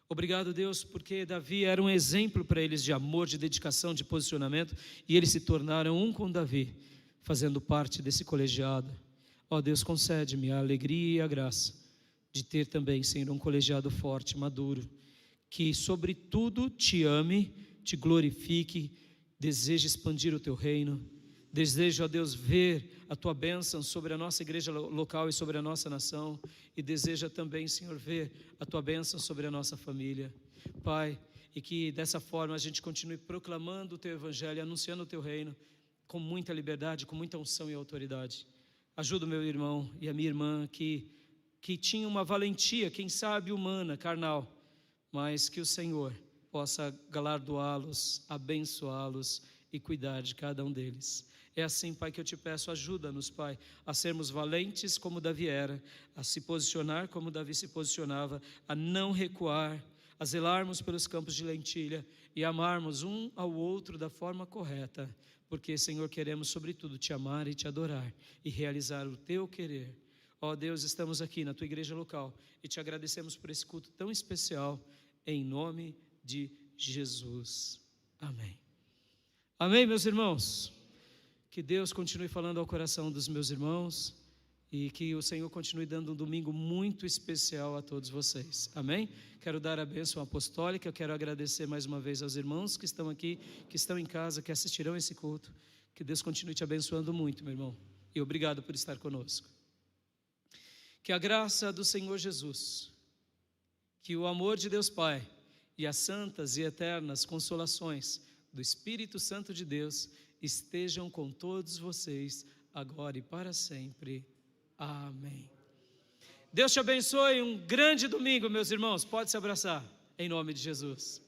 Obrigado, Deus, porque Davi era um exemplo para eles de amor, de dedicação, de posicionamento, e eles se tornaram um com Davi, fazendo parte desse colegiado. Ó Deus, concede-me a alegria e a graça de ter também, Senhor, um colegiado forte, maduro, que sobretudo te ame, te glorifique, deseja expandir o teu reino. Desejo, ó Deus, ver a tua bênção sobre a nossa igreja local e sobre a nossa nação, e deseja também, Senhor, ver a tua bênção sobre a nossa família, Pai, e que dessa forma a gente continue proclamando o teu evangelho, anunciando o teu reino, com muita liberdade, com muita unção e autoridade. Ajuda o meu irmão e a minha irmã que tinha uma valentia, quem sabe humana, carnal, mas que o Senhor possa galardoá-los, abençoá-los e cuidar de cada um deles. É assim, Pai, que eu te peço, ajuda-nos, Pai, a sermos valentes como Davi era, a se posicionar como Davi se posicionava, a não recuar, a zelarmos pelos campos de lentilha e amarmos um ao outro da forma correta, porque, Senhor, queremos sobretudo te amar e te adorar e realizar o teu querer. Ó Deus, estamos aqui na tua igreja local e te agradecemos por esse culto tão especial, em nome de Jesus. Amém. Amém, meus irmãos. Que Deus continue falando ao coração dos meus irmãos e que o Senhor continue dando um domingo muito especial a todos vocês. Amém? Quero dar a bênção apostólica, eu quero agradecer mais uma vez aos irmãos que estão aqui, que estão em casa, que assistirão esse culto. Que Deus continue te abençoando muito, meu irmão. E obrigado por estar conosco. Que a graça do Senhor Jesus, que o amor de Deus Pai e as santas e eternas consolações do Espírito Santo de Deus estejam com todos vocês, agora e para sempre. Amém. Deus te abençoe, um grande domingo, meus irmãos. Pode se abraçar, em nome de Jesus.